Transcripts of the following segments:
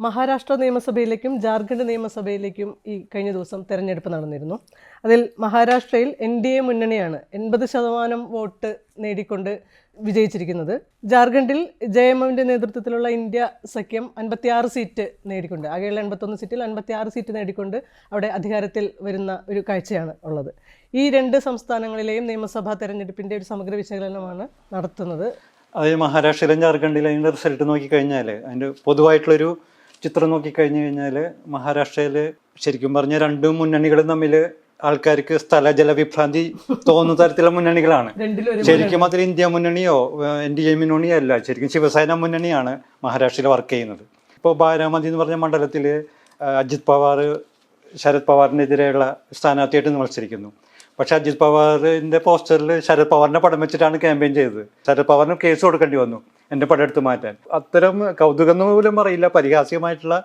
മഹാരാഷ്ട്ര നിയമസഭയിലേക്കും ജാർഖണ്ഡ് നിയമസഭയിലേക്കും ഈ കഴിഞ്ഞ ദിവസം തെരഞ്ഞെടുപ്പ് നടന്നിരുന്നു. അതിൽ മഹാരാഷ്ട്രയിൽ NDA മുന്നണിയാണ് 80% വോട്ട് നേടിക്കൊണ്ട് വിജയിച്ചിരിക്കുന്നത്. ജാർഖണ്ഡിൽ JMMന്റെ നേതൃത്വത്തിലുള്ള ഇന്ത്യ സഖ്യം 56 സീറ്റ് നേടിക്കൊണ്ട്, ആകെയുള്ള 81 സീറ്റിൽ 56 സീറ്റ് നേടിക്കൊണ്ട് അവിടെ അധികാരത്തിൽ വരുന്ന ഒരു കാഴ്ചയാണ് ഉള്ളത്. ഈ രണ്ട് സംസ്ഥാനങ്ങളിലെയും നിയമസഭാ തെരഞ്ഞെടുപ്പിൻ്റെ ഒരു സമഗ്ര വിശകലനമാണ് നടത്തുന്നത്. അത് മഹാരാഷ്ട്രയിലും ജാർഖണ്ഡിലും അതിൻ്റെ റിസൾട്ട് നോക്കിക്കഴിഞ്ഞാൽ, അതിൻ്റെ പൊതുവായിട്ടുള്ളൊരു ചിത്രം നോക്കിക്കഴിഞ്ഞു കഴിഞ്ഞാൽ, മഹാരാഷ്ട്രയിൽ ശരിക്കും പറഞ്ഞ രണ്ട് മുന്നണികളും തമ്മിൽ ആൾക്കാർക്ക് സ്ഥലജല വിഭ്രാന്തി തോന്നുന്ന തരത്തിലുള്ള മുന്നണികളാണ്. ശരിക്കും അതിൽ ഇന്ത്യ മുന്നണിയോ NDA മുന്നണിയോ അല്ല, ശരിക്കും ശിവസേന മുന്നണിയാണ് മഹാരാഷ്ട്രയിൽ വർക്ക് ചെയ്യുന്നത്. ഇപ്പോൾ ബാരാമതി എന്ന് പറഞ്ഞ മണ്ഡലത്തിൽ അജിത് പവാർ ശരത് പവാറിനെതിരെയുള്ള സ്ഥാനാർത്ഥിയായിട്ട് മത്സരിക്കുന്നു. പക്ഷെ അജിത് പവാറിൻ്റെ പോസ്റ്ററിൽ ശരത് പവാറിൻ്റെ പടം വെച്ചിട്ടാണ് ക്യാമ്പയിൻ ചെയ്തത്. ശരത് പവാറിന് കേസ് കൊടുക്കേണ്ടി വന്നു എൻ്റെ പടം എടുത്ത് മാറ്റാൻ. അത്തരം കൗതുകം പോലും പറയില്ല, പരിഹാസ്യമായിട്ടുള്ള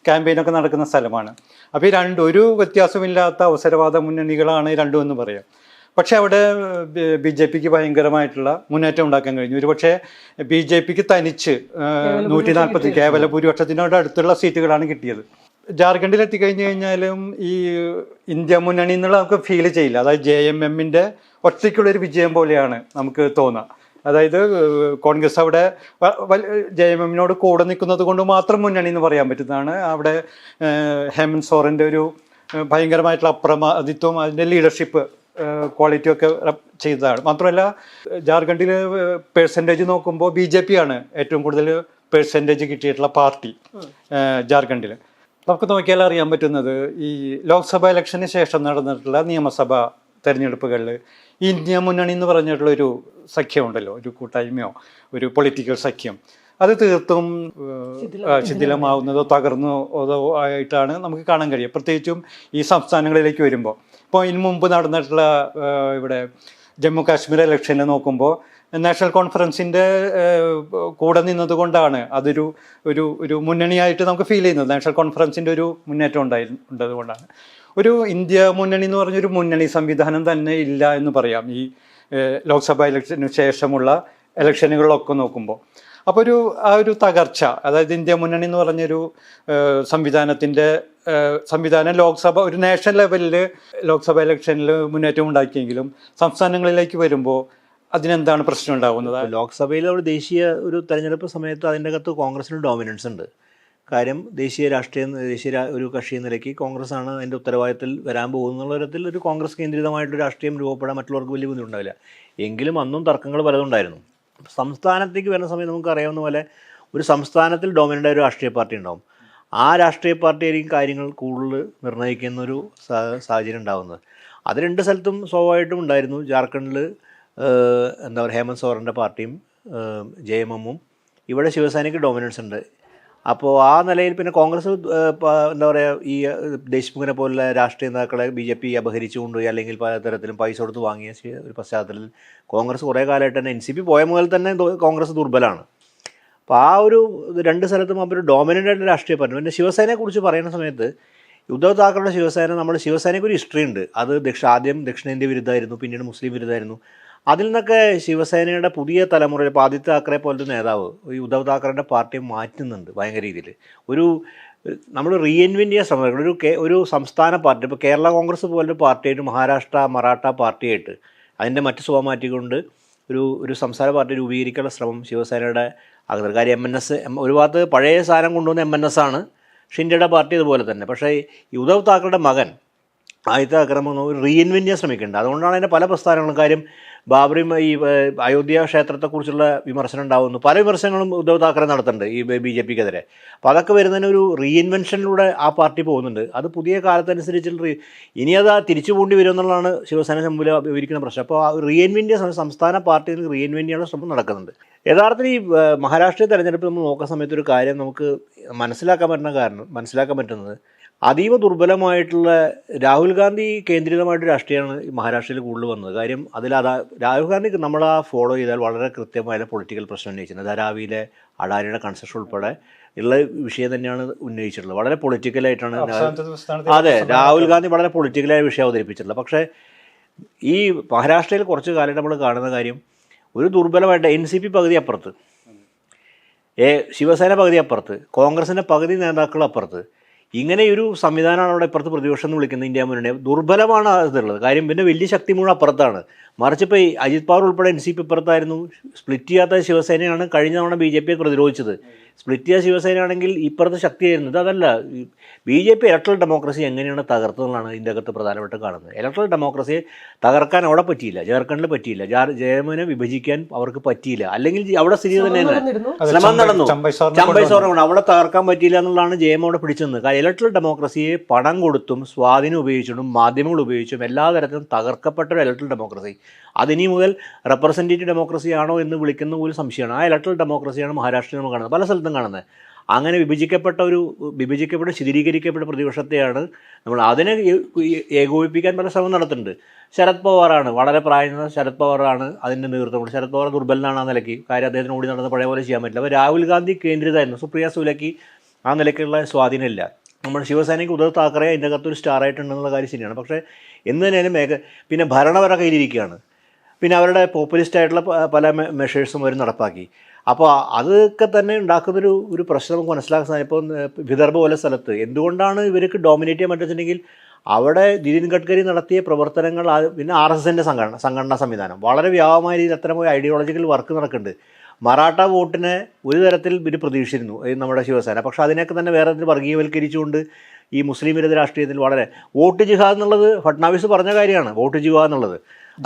ക്യാമ്പയിനൊക്കെ നടക്കുന്ന സ്ഥലമാണ്. അപ്പോൾ ഈ ഒരു വ്യത്യാസമില്ലാത്ത അവസരവാദ മുന്നണികളാണ് രണ്ടും എന്ന് പറയാം. പക്ഷെ അവിടെ BJPക്ക് ഭയങ്കരമായിട്ടുള്ള മുന്നേറ്റം ഉണ്ടാക്കാൻ കഴിഞ്ഞു. ഒരു പക്ഷേ BJPക്ക് തനിച്ച് 140 കേവല ഭൂരിപക്ഷത്തിനോട് അടുത്തുള്ള സീറ്റുകളാണ് കിട്ടിയത്. ജാർഖണ്ഡിൽ എത്തിക്കഴിഞ്ഞ് കഴിഞ്ഞാലും ഈ ഇന്ത്യ മുന്നണി എന്നുള്ള നമുക്ക് ഫീൽ ചെയ്യില്ല. അതായത് JMMന്റെ ഒറ്റയ്ക്കുള്ളൊരു വിജയം പോലെയാണ് നമുക്ക് തോന്നുക. അതായത് കോൺഗ്രസ് അവിടെ JMMനോട് കൂടെ നിൽക്കുന്നത് കൊണ്ട് മാത്രം മുന്നണി എന്ന് പറയാൻ പറ്റുന്നതാണ്. അവിടെ ഹേമന്ത് സോറൻ്റെ ഒരു ഭയങ്കരമായിട്ടുള്ള അപ്രമാദിത്വം, അതിൻ്റെ ലീഡർഷിപ്പ് ക്വാളിറ്റി ഒക്കെ ചെയ്തതാണ്. മാത്രമല്ല ജാർഖണ്ഡിൽ പേഴ്സൻറ്റേജ് നോക്കുമ്പോൾ BJP ആണ് ഏറ്റവും കൂടുതൽ പേഴ്സൻറ്റേജ് കിട്ടിയിട്ടുള്ള പാർട്ടി ജാർഖണ്ഡിൽ. നമുക്ക് നോക്കിയാൽ അറിയാൻ പറ്റുന്നത്, ഈ ലോക്സഭാ ഇലക്ഷന് ശേഷം നടന്നിട്ടുള്ള നിയമസഭാ തെരഞ്ഞെടുപ്പുകളിൽ ഇന്ത്യ മുന്നണി എന്ന് പറഞ്ഞിട്ടുള്ളൊരു സഖ്യമുണ്ടല്ലോ, ഒരു കൂട്ടായ്മയോ ഒരു പൊളിറ്റിക്കൽ സഖ്യം, അത് തീർത്തും ശിഥിലമാവുന്നതോ തകർന്നതോ ആയിട്ടാണ് നമുക്ക് കാണാൻ കഴിയുക. പ്രത്യേകിച്ചും ഈ സംസ്ഥാനങ്ങളിലേക്ക് വരുമ്പോൾ. ഇപ്പോൾ ഇതിനു മുമ്പ് നടന്നിട്ടുള്ള ഇവിടെ ജമ്മു കാശ്മീർ ഇലക്ഷനിൽ നോക്കുമ്പോൾ നാഷണൽ കോൺഫറൻസിൻ്റെ കൂടെ നിന്നതുകൊണ്ടാണ് അതൊരു ഒരു ഒരു മുന്നണിയായിട്ട് നമുക്ക് ഫീൽ ചെയ്യുന്നത്. നാഷണൽ കോൺഫറൻസിൻ്റെ ഒരു മുന്നേറ്റം ഉണ്ടതുകൊണ്ടാണ്. ഒരു ഇന്ത്യ മുന്നണി എന്ന് പറഞ്ഞൊരു മുന്നണി സംവിധാനം തന്നെ ഇല്ല എന്ന് പറയാം ഈ ലോക്സഭാ ഇലക്ഷന് ശേഷമുള്ള ഇലക്ഷനുകളിലൊക്കെ നോക്കുമ്പോൾ. അപ്പോൾ ആ ഒരു തകർച്ച, അതായത് ഇന്ത്യ മുന്നണി എന്ന് പറഞ്ഞൊരു സംവിധാനം ലോക്സഭ ഒരു നാഷണൽ ലെവലിൽ ലോക്സഭ ഇലക്ഷനിൽ മുന്നേറ്റം ഉണ്ടാക്കിയെങ്കിലും സംസ്ഥാനങ്ങളിലേക്ക് വരുമ്പോൾ അതിനെന്താണ് പ്രശ്നം ഉണ്ടാകുന്നത്? ലോക്സഭയിൽ ഒരു ദേശീയ ഒരു തെരഞ്ഞെടുപ്പ് സമയത്ത് അതിൻ്റെ അകത്ത് കോൺഗ്രസിന് ഡോമിനൻസ് ഉണ്ട്. കാര്യം ദേശീയ ഒരു കക്ഷി എന്ന നിലയ്ക്ക് കോൺഗ്രസ്സാണ് അതിൻ്റെ ഉത്തരവാദിത്തത്തിൽ വരാൻ പോകുന്നുള്ള തരത്തിൽ ഒരു കോൺഗ്രസ് കേന്ദ്രിതമായിട്ട് രാഷ്ട്രീയം രൂപപ്പെടാൻ മറ്റുള്ളവർക്ക് വലിയ ബുദ്ധിമുട്ടുണ്ടാവില്ല. എങ്കിലും അന്നും തർക്കങ്ങൾ പലതുണ്ടായിരുന്നു. സംസ്ഥാനത്തേക്ക് വരുന്ന സമയത്ത് നമുക്ക് അറിയാവുന്ന പോലെ ഒരു സംസ്ഥാനത്തിൽ ഡോമിനൻ്റ് ഒരു രാഷ്ട്രീയ പാർട്ടി ഉണ്ടാവും. ആ രാഷ്ട്രീയ പാർട്ടിയായിരിക്കും കാര്യങ്ങൾ കൂടുതൽ നിർണ്ണയിക്കുന്നൊരു സാഹചര്യം ഉണ്ടാകുന്നത്. അത് രണ്ട് സ്ഥലത്തും സ്വാഭാവികമായിട്ടും ഉണ്ടായിരുന്നു. ജാർഖണ്ഡിൽ എന്താ പറയുക, ഹേമന്ത് സോറൻ്റെ പാർട്ടിയും JMMും, ഇവിടെ ശിവസേനയ്ക്ക് ഡോമിനൻസ് ഉണ്ട്. അപ്പോൾ ആ നിലയിൽ പിന്നെ കോൺഗ്രസ് എന്താ പറയുക, ഈ ദേശ്മുഖിനെ പോലുള്ള രാഷ്ട്രീയ നേതാക്കളെ BJP അപഹരിച്ചുകൊണ്ട് അല്ലെങ്കിൽ പല തരത്തിലും പൈസ കൊടുത്ത് വാങ്ങിയ ഒരു പശ്ചാത്തലത്തിൽ കോൺഗ്രസ് കുറേ കാലമായിട്ട് തന്നെ NCP പോയ മുതൽ തന്നെ കോൺഗ്രസ് ദുർബലമാണ്. അപ്പോൾ ആ ഒരു രണ്ട് സ്ഥലത്തും അപ്പോൾ ഒരു ഡോമിനൻ്റ് ആയിട്ട് രാഷ്ട്രീയ പാർട്ടി. പിന്നെ ശിവസേനയെക്കുറിച്ച് പറയുന്ന സമയത്ത് ഉദ്ധവ് താക്കറയുടെ ശിവസേന, നമ്മുടെ ശിവസേനയ്ക്ക് ഒരു ഹിസ്റ്ററി ഉണ്ട്. അത് ആദ്യം ദക്ഷിണേന്ത്യ വിരുദ്ധമായിരുന്നു, പിന്നീട് മുസ്ലിം വിരുദ്ധമായിരുന്നു. അതിൽ നിന്നൊക്കെ ശിവസേനയുടെ പുതിയ തലമുറയിൽ ഇപ്പോൾ ആദിത്യ താക്കറെ പോലത്തെ നേതാവ് ഈ ഉദ്ധവ് താക്കറേൻ്റെ പാർട്ടിയെ മാറ്റുന്നുണ്ട് ഭയങ്കര രീതിയിൽ. നമ്മൾ റീഇൻവെൻറ്റ് ചെയ്യാൻ ശ്രമിക്കണം. ഒരു സംസ്ഥാന പാർട്ടി, ഇപ്പോൾ കേരള കോൺഗ്രസ് പോലൊരു പാർട്ടിയായിട്ട് മഹാരാഷ്ട്ര മറാഠ പാർട്ടിയായിട്ട് അതിൻ്റെ മറ്റ് സ്വഭാവം മാറ്റിക്കൊണ്ട് ഒരു സംസ്ഥാന പാർട്ടി രൂപീകരിക്കാനുള്ള ശ്രമം ശിവസേനയുടെ അകത്ത്. കാര്യം MNS ഒരു ഭാഗത്ത് പഴയ സാധനം കൊണ്ടുവന്ന MNS ആണ്, ഷിൻഡയുടെ പാർട്ടി അതുപോലെ തന്നെ. പക്ഷേ ഈ ഉദ്ധവ് താക്കറുടെ മകൻ ആദിത്യ താക്കറെ ഒരു റീഇൻവെൻറ്റ് ചെയ്യാൻ ശ്രമിക്കുന്നുണ്ട്. അതുകൊണ്ടാണ് അതിൻ്റെ പല പ്രസ്ഥാനങ്ങളും. കാര്യം ബാബറി ഈ അയോധ്യ ക്ഷേത്രത്തെക്കുറിച്ചുള്ള വിമർശനം ഉണ്ടാകുന്നു. പല വിമർശനങ്ങളും ഉദ്ധവ് താക്കറെ നടത്തുന്നുണ്ട് ഈ BJPക്കെതിരെ. അപ്പോൾ അതൊക്കെ വരുന്നതിന് ഒരു റീഇൻവെൻഷനിലൂടെ ആ പാർട്ടി പോകുന്നുണ്ട്. അത് പുതിയ കാലത്തനുസരിച്ച് ഇനി അത് തിരിച്ചു പോകേണ്ടി വരും എന്നുള്ളതാണ് ശിവസേന മുമ്പിൽ വിവരിക്കുന്ന പ്രശ്നം. അപ്പോൾ ആ റീഇൻവെൻറ്റ് സംസ്ഥാന പാർട്ടിയിൽ റീഇൻവെൻറ്റ് ചെയ്യാനുള്ള ശ്രമം നടക്കുന്നുണ്ട്. യഥാർത്ഥത്തിൽ ഈ മഹാരാഷ്ട്രീയ തെരഞ്ഞെടുപ്പ് നമ്മൾ നോക്കുന്ന സമയത്ത് ഒരു കാര്യം നമുക്ക് മനസ്സിലാക്കാൻ പറ്റുന്നത്, അതീവ ദുർബലമായിട്ടുള്ള രാഹുൽ ഗാന്ധി കേന്ദ്രീതമായിട്ട് രാഷ്ട്രീയമാണ് മഹാരാഷ്ട്രയിൽ കൂടുതൽ വന്നത്. കാര്യം രാഹുൽ ഗാന്ധി നമ്മൾ ഫോളോ ചെയ്താൽ വളരെ കൃത്യമായ പൊളിറ്റിക്കൽ പ്രശ്നം ഉന്നയിച്ചിട്ടുണ്ട്. ധാരാവിയിലെ അഡാനിയുടെ കൺസ്ട്രക്ഷൻ ഉൾപ്പെടെ ഉള്ള വിഷയം തന്നെയാണ് ഉന്നയിച്ചിട്ടുള്ളത്. വളരെ പൊളിറ്റിക്കലായിട്ടാണ്. അതെ, രാഹുൽ ഗാന്ധി വളരെ പൊളിറ്റിക്കലായ വിഷയം അവതരിപ്പിച്ചിട്ടുള്ളത്. പക്ഷേ ഈ മഹാരാഷ്ട്രയിൽ കുറച്ച് കാലമായിട്ട് നമ്മൾ കാണുന്ന കാര്യം, ഒരു ദുർബലമായിട്ട് NCP പകുതി അപ്പുറത്ത്, ശിവസേന പകുതി അപ്പുറത്ത്, കോൺഗ്രസിൻ്റെ പകുതി നേതാക്കൾ അപ്പുറത്ത്, ഇങ്ങനെയൊരു സംവിധാനമാണ് അവിടെ ഇപ്പുറത്ത് പ്രതിപക്ഷം എന്ന് വിളിക്കുന്നത് ഇന്ത്യ മുന്നണി. ദുർബലമാണ് ഇതുള്ളത്. കാര്യം പിന്നെ വലിയ ശക്തി മുഴുവൻ അപ്പുറത്താണ്. മറിച്ച് ഇപ്പോൾ ഈ അജിത് പവാർ ഉൾപ്പെടെ NCP ഇപ്പുറത്തായിരുന്നു. സ്പ്ലിറ്റ് ചെയ്യാത്ത ശിവസേനയാണ് കഴിഞ്ഞ തവണ BJP പ്രതിരോധിച്ചത്. സ്പ്ലിറ്റ് ചെയ്ത ശിവസേനയാണെങ്കിൽ ഇപ്പുറത്ത് ശക്തിയായിരുന്നു. ഇതല്ല, BJP ഇലക്ട്രൽ ഡെമോക്രസി എങ്ങനെയാണ് തകർത്തതെന്നാണ് ഇതിൻ്റെ അകത്ത് പ്രധാനമായിട്ട് കാണുന്നത്. ഇലക്ട്രൽ ഡെമോക്രസിയെ തകർക്കാൻ അവിടെ പറ്റിയില്ല, ജാർഖണ്ഡിൽ പറ്റിയില്ല, ജയമുനെ വിഭജിക്കാൻ അവർക്ക് പറ്റിയില്ല. അല്ലെങ്കിൽ അവിടെ സ്ഥിതി തന്നെയാണ്, ശ്രമം നടന്നു, ചമ്പൈ സോറമാണ്, അവിടെ തകർക്കാൻ പറ്റിയില്ല എന്നുള്ളതാണ് ജയം അവിടെ പിടിച്ചത്. കാരണം ഇലക്ട്രൽ ഡെമോക്രസിയെ പണം കൊടുത്തും സ്വാധീനം ഉപയോഗിച്ചിട്ടും മാധ്യമങ്ങൾ ഉപയോഗിച്ചും എല്ലാ തരത്തിലും തകർക്കപ്പെട്ട ഒരു ഇലക്ട്രൽ ഡെമോക്രസി. അതിനി മുതൽ റെപ്രസെൻറ്റേറ്റീവ് ഡെമോക്രസി ആണോ എന്ന് വിളിക്കുന്ന പോലും സംശയമാണ്. ആ ഇലക്ട്രൽ ഡെമോക്രസിയാണ് മഹാരാഷ്ട്രയിൽ നമ്മൾ കാണുന്നത്, പല സ്ഥലത്തും കാണുന്നത്. അങ്ങനെ വിഭജിക്കപ്പെട്ട ശിഥിലീകരിക്കപ്പെട്ട പ്രതിപക്ഷത്തെയാണ് നമ്മൾ അതിനെ ഏകോപിപ്പിക്കാൻ പല ശ്രമം നടത്തുന്നുണ്ട്. ശരത് പവാറാണ്, വളരെ പ്രായം ശരത് പവാറാണ് അതിൻ്റെ നേതൃത്വം. ശരത് പവാർ ദുർബലനാണ് ആ നിലയ്ക്ക്. കാര്യം അദ്ദേഹത്തിന് ഓടി നടന്ന പഴയ പോലെ ചെയ്യാൻ പറ്റില്ല. അപ്പോൾ രാഹുൽ ഗാന്ധി കേന്ദ്രീയതായിരുന്നു. സുപ്രിയ സുലെക്ക് ആ നിലയ്ക്കുള്ള സ്വാധീനമില്ല. നമ്മുടെ ശിവസേനയ്ക്ക് ഉദ്ധവ് താക്കറെ അതിൻ്റെ അകത്തൊരു സ്റ്റാറായിട്ടുണ്ടെന്നുള്ള കാര്യം ശരിയാണ്. പക്ഷേ എന്ന് തന്നെയാലും പിന്നെ ഭരണപര കയ്യിലിരിക്കുകയാണ്. പിന്നെ അവരുടെ പോപ്പുലിസ്റ്റ് ആയിട്ടുള്ള പല മെഷേഴ്സും അവർ നടപ്പാക്കി. അപ്പോൾ അതൊക്കെ തന്നെ ഉണ്ടാക്കുന്നൊരു പ്രശ്നം നമുക്ക് മനസ്സിലാക്കാൻ സാധിക്കും. ഇപ്പോൾ വിദർഭ പോലെ സ്ഥലത്ത് എന്തുകൊണ്ടാണ് ഇവർക്ക് ഡോമിനേറ്റ് ചെയ്യാൻ പറ്റുന്നുണ്ടെങ്കിൽ അവിടെ നിതിൻ ഗഡ്കരി നടത്തിയ പ്രവർത്തനങ്ങൾ, പിന്നെ RSSൻ്റെ സംഘടനാ സംവിധാനം വളരെ വ്യാപകമായ രീതിയിൽ അത്തരം ഐഡിയോളജിക്കൽ വർക്ക് നടക്കുന്നുണ്ട്. മറാഠ വോട്ടിനെ ഒരു തരത്തിൽ ഇവർ പ്രതീക്ഷിച്ചിരുന്നു നമ്മുടെ ശിവസേന. പക്ഷേ അതിനൊക്കെ തന്നെ വേറെ തരത്തിൽ വർഗീയവൽക്കരിച്ചുകൊണ്ട് ഈ മുസ്ലിം വിരുദ്ധ രാഷ്ട്രീയത്തിൽ വളരെ വോട്ട് ജിഹാദ് എന്നുള്ളത് ഫഡ്നാവിസ് പറഞ്ഞ കാര്യമാണ്. വോട്ട് ജിഹാദ് എന്നുള്ളത്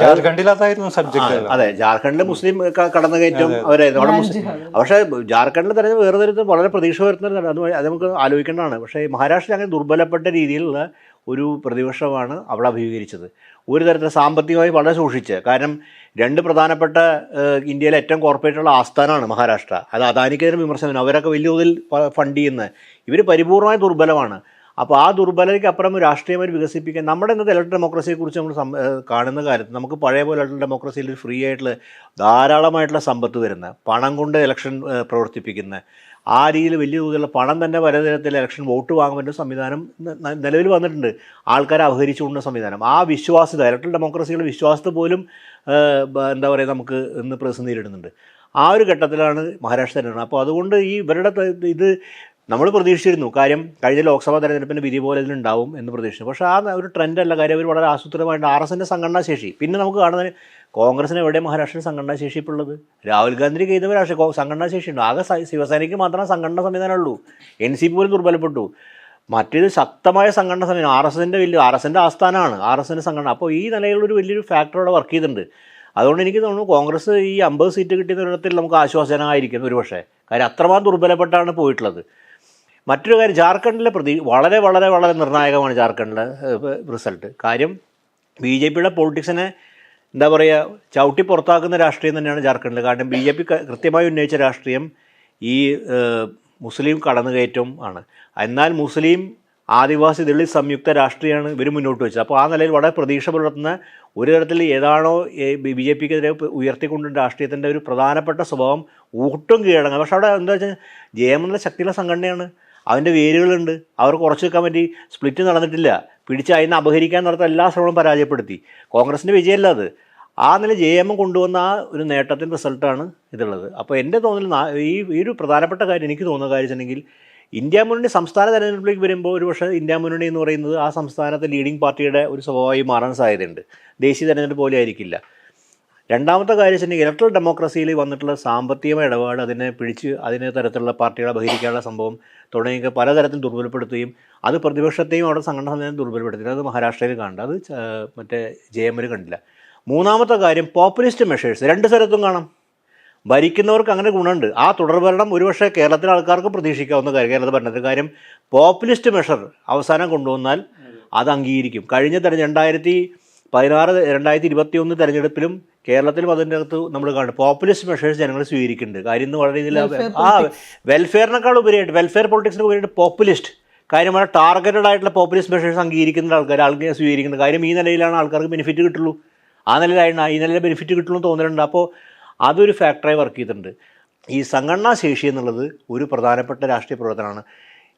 ജാർഖണ്ഡിൽ അതായിരുന്നു സബ്ജക്ട്. അതെ, ജാർഖണ്ഡിൽ മുസ്ലിം കടന്നുകയറ്റം അവരായിരുന്നു അവിടെ മുസ്ലിം. പക്ഷേ ജാർഖണ്ഡിൽ തന്നെ വേറെ തരത്തിൽ വളരെ പ്രതീക്ഷ വരുത്തുന്ന അത് നമുക്ക് ആലോചിക്കേണ്ടതാണ്. പക്ഷേ മഹാരാഷ്ട്രയിൽ അങ്ങനെ ദുർബലപ്പെട്ട രീതിയിലുള്ള ഒരു പ്രതിപക്ഷമാണ് അവിടെ അഭിമുഖീകരിച്ചത്. ഒരു തരത്തിൽ സാമ്പത്തികമായി വളരെ സൂക്ഷിച്ച്. കാരണം രണ്ട് പ്രധാനപ്പെട്ട ഇന്ത്യയിലെ ഏറ്റവും കോർപ്പറേറ്റുള്ള ആസ്ഥാനമാണ് മഹാരാഷ്ട്ര. അത് അദാനിക്കെതിരെ വിമർശനം, അവരൊക്കെ വലിയ തോതിൽ ഫണ്ട് ചെയ്യുന്നത്. ഇവർ പരിപൂർണമായി ദുർബലമാണ്. അപ്പോൾ ആ ദുർബലതയ്ക്ക് അപ്പുറം രാഷ്ട്രീയമായി വികസിപ്പിക്കാൻ നമ്മുടെ ഇന്നത്തെ ഇലക്ട്രൽ ഡെമോക്രസിയെക്കുറിച്ച് നമ്മൾ കാണുന്ന കാര്യത്തിൽ നമുക്ക് പഴയ പോലെ ഇലക്ട്രൽ ഡെമോക്രസിയിൽ ഫ്രീ ആയിട്ടുള്ള ധാരാളമായിട്ടുള്ള സമ്പത്ത് വരുന്ന, പണം കൊണ്ട് ഇലക്ഷൻ പ്രവർത്തിപ്പിക്കുന്ന, ആ രീതിയിൽ വലിയ തോതിലുള്ള പണം തന്നെ പലതരത്തിൽ ഇലക്ഷൻ വോട്ട് വാങ്ങാൻ പറ്റുന്ന സംവിധാനം നിലവിൽ വന്നിട്ടുണ്ട്. ആൾക്കാരെ അപഹരിച്ചുകൊണ്ടുള്ള സംവിധാനം. ആ വിശ്വാസ്യത, ഇലക്ട്രൽ ഡെമോക്രസിയുടെ വിശ്വാസത്തെ പോലും എന്താ പറയുക, നമുക്ക് ഇന്ന് പ്രതിസന്ധി നേരിടുന്നുണ്ട്. ആ ഒരു ഘട്ടത്തിലാണ് മഹാരാഷ്ട്ര തെരഞ്ഞെടുപ്പ്. അപ്പോൾ അതുകൊണ്ട് ഈ ഇവരുടെ ഇത് നമ്മൾ പ്രതീക്ഷിച്ചിരുന്നു. കാര്യം കഴിഞ്ഞ ലോക്സഭാ തെരഞ്ഞെടുപ്പിൻ്റെ വിധി പോലെ ഇതിലുണ്ടാവും എന്ന് പ്രതീക്ഷിച്ചു. പക്ഷേ ആ ഒരു ട്രെൻഡല്ല. കാര്യം അവർ വളരെ ആസൂത്രിതമായിട്ട് RSSൻ്റെ സംഘടനാ ശേഷി. പിന്നെ നമുക്ക് കാണുന്നതിന് കോൺഗ്രസിന് എവിടെ മഹാരാഷ്ട്രയിൽ സംഘടനാ ശേഷി ഇപ്പോൾ ഉള്ളത്? രാഹുൽ ഗാന്ധിക്ക് ചെയ്തവർ രാഷ്ട്രീയ സംഘടനാ ശേഷിയുണ്ട്. ആകെ ശിവസേനയ്ക്ക് മാത്രമേ സംഘടനാ സംവിധാനമുള്ളൂ. NCP പോലും ദുർബലപ്പെട്ടു. മറ്റേത് ശക്തമായ സംഘടനാ സംവിധാനം. RSSൻ്റെ ആസ്ഥാനമാണ് RSSൻ്റെ സംഘടന. അപ്പോൾ ഈ നിലയിലൊരു വലിയൊരു ഫാക്ടർ അവിടെ വർക്ക് ചെയ്തിട്ടുണ്ട്. അതുകൊണ്ട് എനിക്ക് തോന്നുന്നു കോൺഗ്രസ് ഈ 50 സീറ്റ് കിട്ടിയ തരത്തിൽ നമുക്ക് ആശ്വാസനമായിരിക്കും ഒരു പക്ഷേ. കാര്യം അത്രമാത്രം ദുർബലപ്പെട്ടാണ് പോയിട്ടുള്ളത്. മറ്റൊരു കാര്യം, ജാർഖണ്ഡിലെ വളരെ വളരെ വളരെ നിർണായകമാണ് ജാർഖണ്ഡിലെ റിസൾട്ട്. കാര്യം BJPയുടെ പൊളിറ്റിക്സിനെ എന്താ പറയുക, ചവിട്ടി പുറത്താക്കുന്ന രാഷ്ട്രീയം തന്നെയാണ് ജാർഖണ്ഡിൽ. കാരണം BJP കൃത്യമായി ഉന്നയിച്ച രാഷ്ട്രീയം ഈ മുസ്ലിം കടന്നുകയറ്റം ആണ്. എന്നാൽ മുസ്ലിം ആദിവാസി ദളിത് സംയുക്ത രാഷ്ട്രീയമാണ് ഇവർ മുന്നോട്ട് വെച്ചത്. അപ്പോൾ ആ നിലയിൽ വളരെ പ്രതീക്ഷ പുലർത്തുന്ന ഒരു തരത്തിൽ ഏതാണോ BJPക്കെതിരെ ഉയർത്തിക്കൊണ്ടുള്ള രാഷ്ട്രീയത്തിൻ്റെ ഒരു പ്രധാനപ്പെട്ട സ്വഭാവം ഒട്ടും കീഴടങ്ങുക. പക്ഷെ അവിടെ എന്താ വെച്ചാൽ JM എന്ന ശക്തിയുള്ള സംഘടനയാണ്, അതിൻ്റെ വേരുകളുണ്ട്. അവർ കുറച്ച് വെക്കാൻ പറ്റി. സ്പ്ലിറ്റ് നടന്നിട്ടില്ല. പിടിച്ച് അതിനെ അപഹരിക്കാൻ നടത്തുന്ന എല്ലാ ശ്രമങ്ങളും പരാജയപ്പെടുത്തി. കോൺഗ്രസിൻ്റെ വിജയമല്ല അത്. ആ നില JM കൊണ്ടുവന്ന ആ ഒരു നേട്ടത്തിൻ്റെ റിസൾട്ടാണ് ഇതുള്ളത്. അപ്പോൾ എൻ്റെ തോന്നൽ ഈ ഒരു പ്രധാനപ്പെട്ട കാര്യം എനിക്ക് തോന്നുന്ന കാര്യം വെച്ചിട്ടുണ്ടെങ്കിൽ, ഇന്ത്യ മുന്നണി സംസ്ഥാന തെരഞ്ഞെടുപ്പിലേക്ക് വരുമ്പോൾ ഒരു പക്ഷേ ഇന്ത്യ മുന്നണി എന്ന് പറയുന്നത് ആ സംസ്ഥാനത്തെ ലീഡിംഗ് പാർട്ടിയുടെ ഒരു സ്വഭാവമായി മാറാൻ സാധ്യതയുണ്ട്. ദേശീയ തെരഞ്ഞെടുപ്പ് പോലെ ആയിരിക്കില്ല. രണ്ടാമത്തെ കാര്യം വെച്ചിട്ടുണ്ടെങ്കിൽ ഇലക്ട്രൽ ഡെമോക്രസിയിൽ വന്നിട്ടുള്ള സാമ്പത്തികമായ ഇടപാട്, അതിനെ തരത്തിലുള്ള പാർട്ടികളെ ബഹിരിക്കാനുള്ള സംഭവം തുടങ്ങിയ പലതരത്തിൽ ദുർബലപ്പെടുത്തുകയും അത് പ്രതിപക്ഷത്തെയും അവിടെ സംഘടന ദുർബലപ്പെടുത്തി. അത് മഹാരാഷ്ട്രയിൽ കാണണ്ട, അത് മറ്റേ JMൽ കണ്ടില്ല. മൂന്നാമത്തെ കാര്യം പോപ്പുലിസ്റ്റ് മെഷേഴ്സ് രണ്ട് സ്ഥലത്തും കാണാം. ഭരിക്കുന്നവർക്ക് അങ്ങനെ ഗുണമുണ്ട്. ആ തുടർഭരണം ഒരുപക്ഷെ കേരളത്തിലെ ആൾക്കാർക്ക് പ്രതീക്ഷിക്കാവുന്ന കാര്യം, കേരളത്തിൽ ഭരണത്തിൽ കാര്യം പോപ്പുലിസ്റ്റ് മെഷർ അവസാനം കൊണ്ടുവന്നാൽ അത് അംഗീകരിക്കും. കഴിഞ്ഞ 2021 തെരഞ്ഞെടുപ്പിലും കേരളത്തിലും അതിൻ്റെ അകത്ത് നമ്മൾ കാണും പോപ്പുലിസ്റ്റ് മെഷേഴ്സ് ജനങ്ങൾ സ്വീകരിക്കുന്നുണ്ട്. കാര്യം ഇന്ന് വളരെ ഇതിൽ വെൽഫെയറിനേക്കാൾ ഉപരിയായിട്ട്, വെൽഫെയർ പൊളിറ്റിക്സിന് ഉപരിയായിട്ട് പോപ്പുലിസ്റ്റ് കാര്യം, വളരെ ടാർഗറ്റഡ് ആയിട്ടുള്ള പോപ്പുലിസ്റ്റ് മെഷേഴ്സ് അംഗീകരിക്കുന്ന ആൾക്കാർ സ്വീകരിക്കുന്ന കാര്യം. ഈ നിലയിലാണ് ആൾക്കാർക്ക് ബെനിഫിറ്റ് കിട്ടുള്ളൂ. ആ നിലയിലായിരുന്നു ഈ നിലയിൽ ബെനിഫിറ്റ് കിട്ടുള്ളൂ എന്ന് തോന്നുന്നുണ്ട്. അപ്പോൾ അതൊരു ഫാക്ടറായി വർക്ക് ചെയ്തിട്ടുണ്ട്. ഈ സംഘടനാ ശേഷി എന്നുള്ളത് ഒരു പ്രധാനപ്പെട്ട രാഷ്ട്രീയ പ്രവർത്തനമാണ്.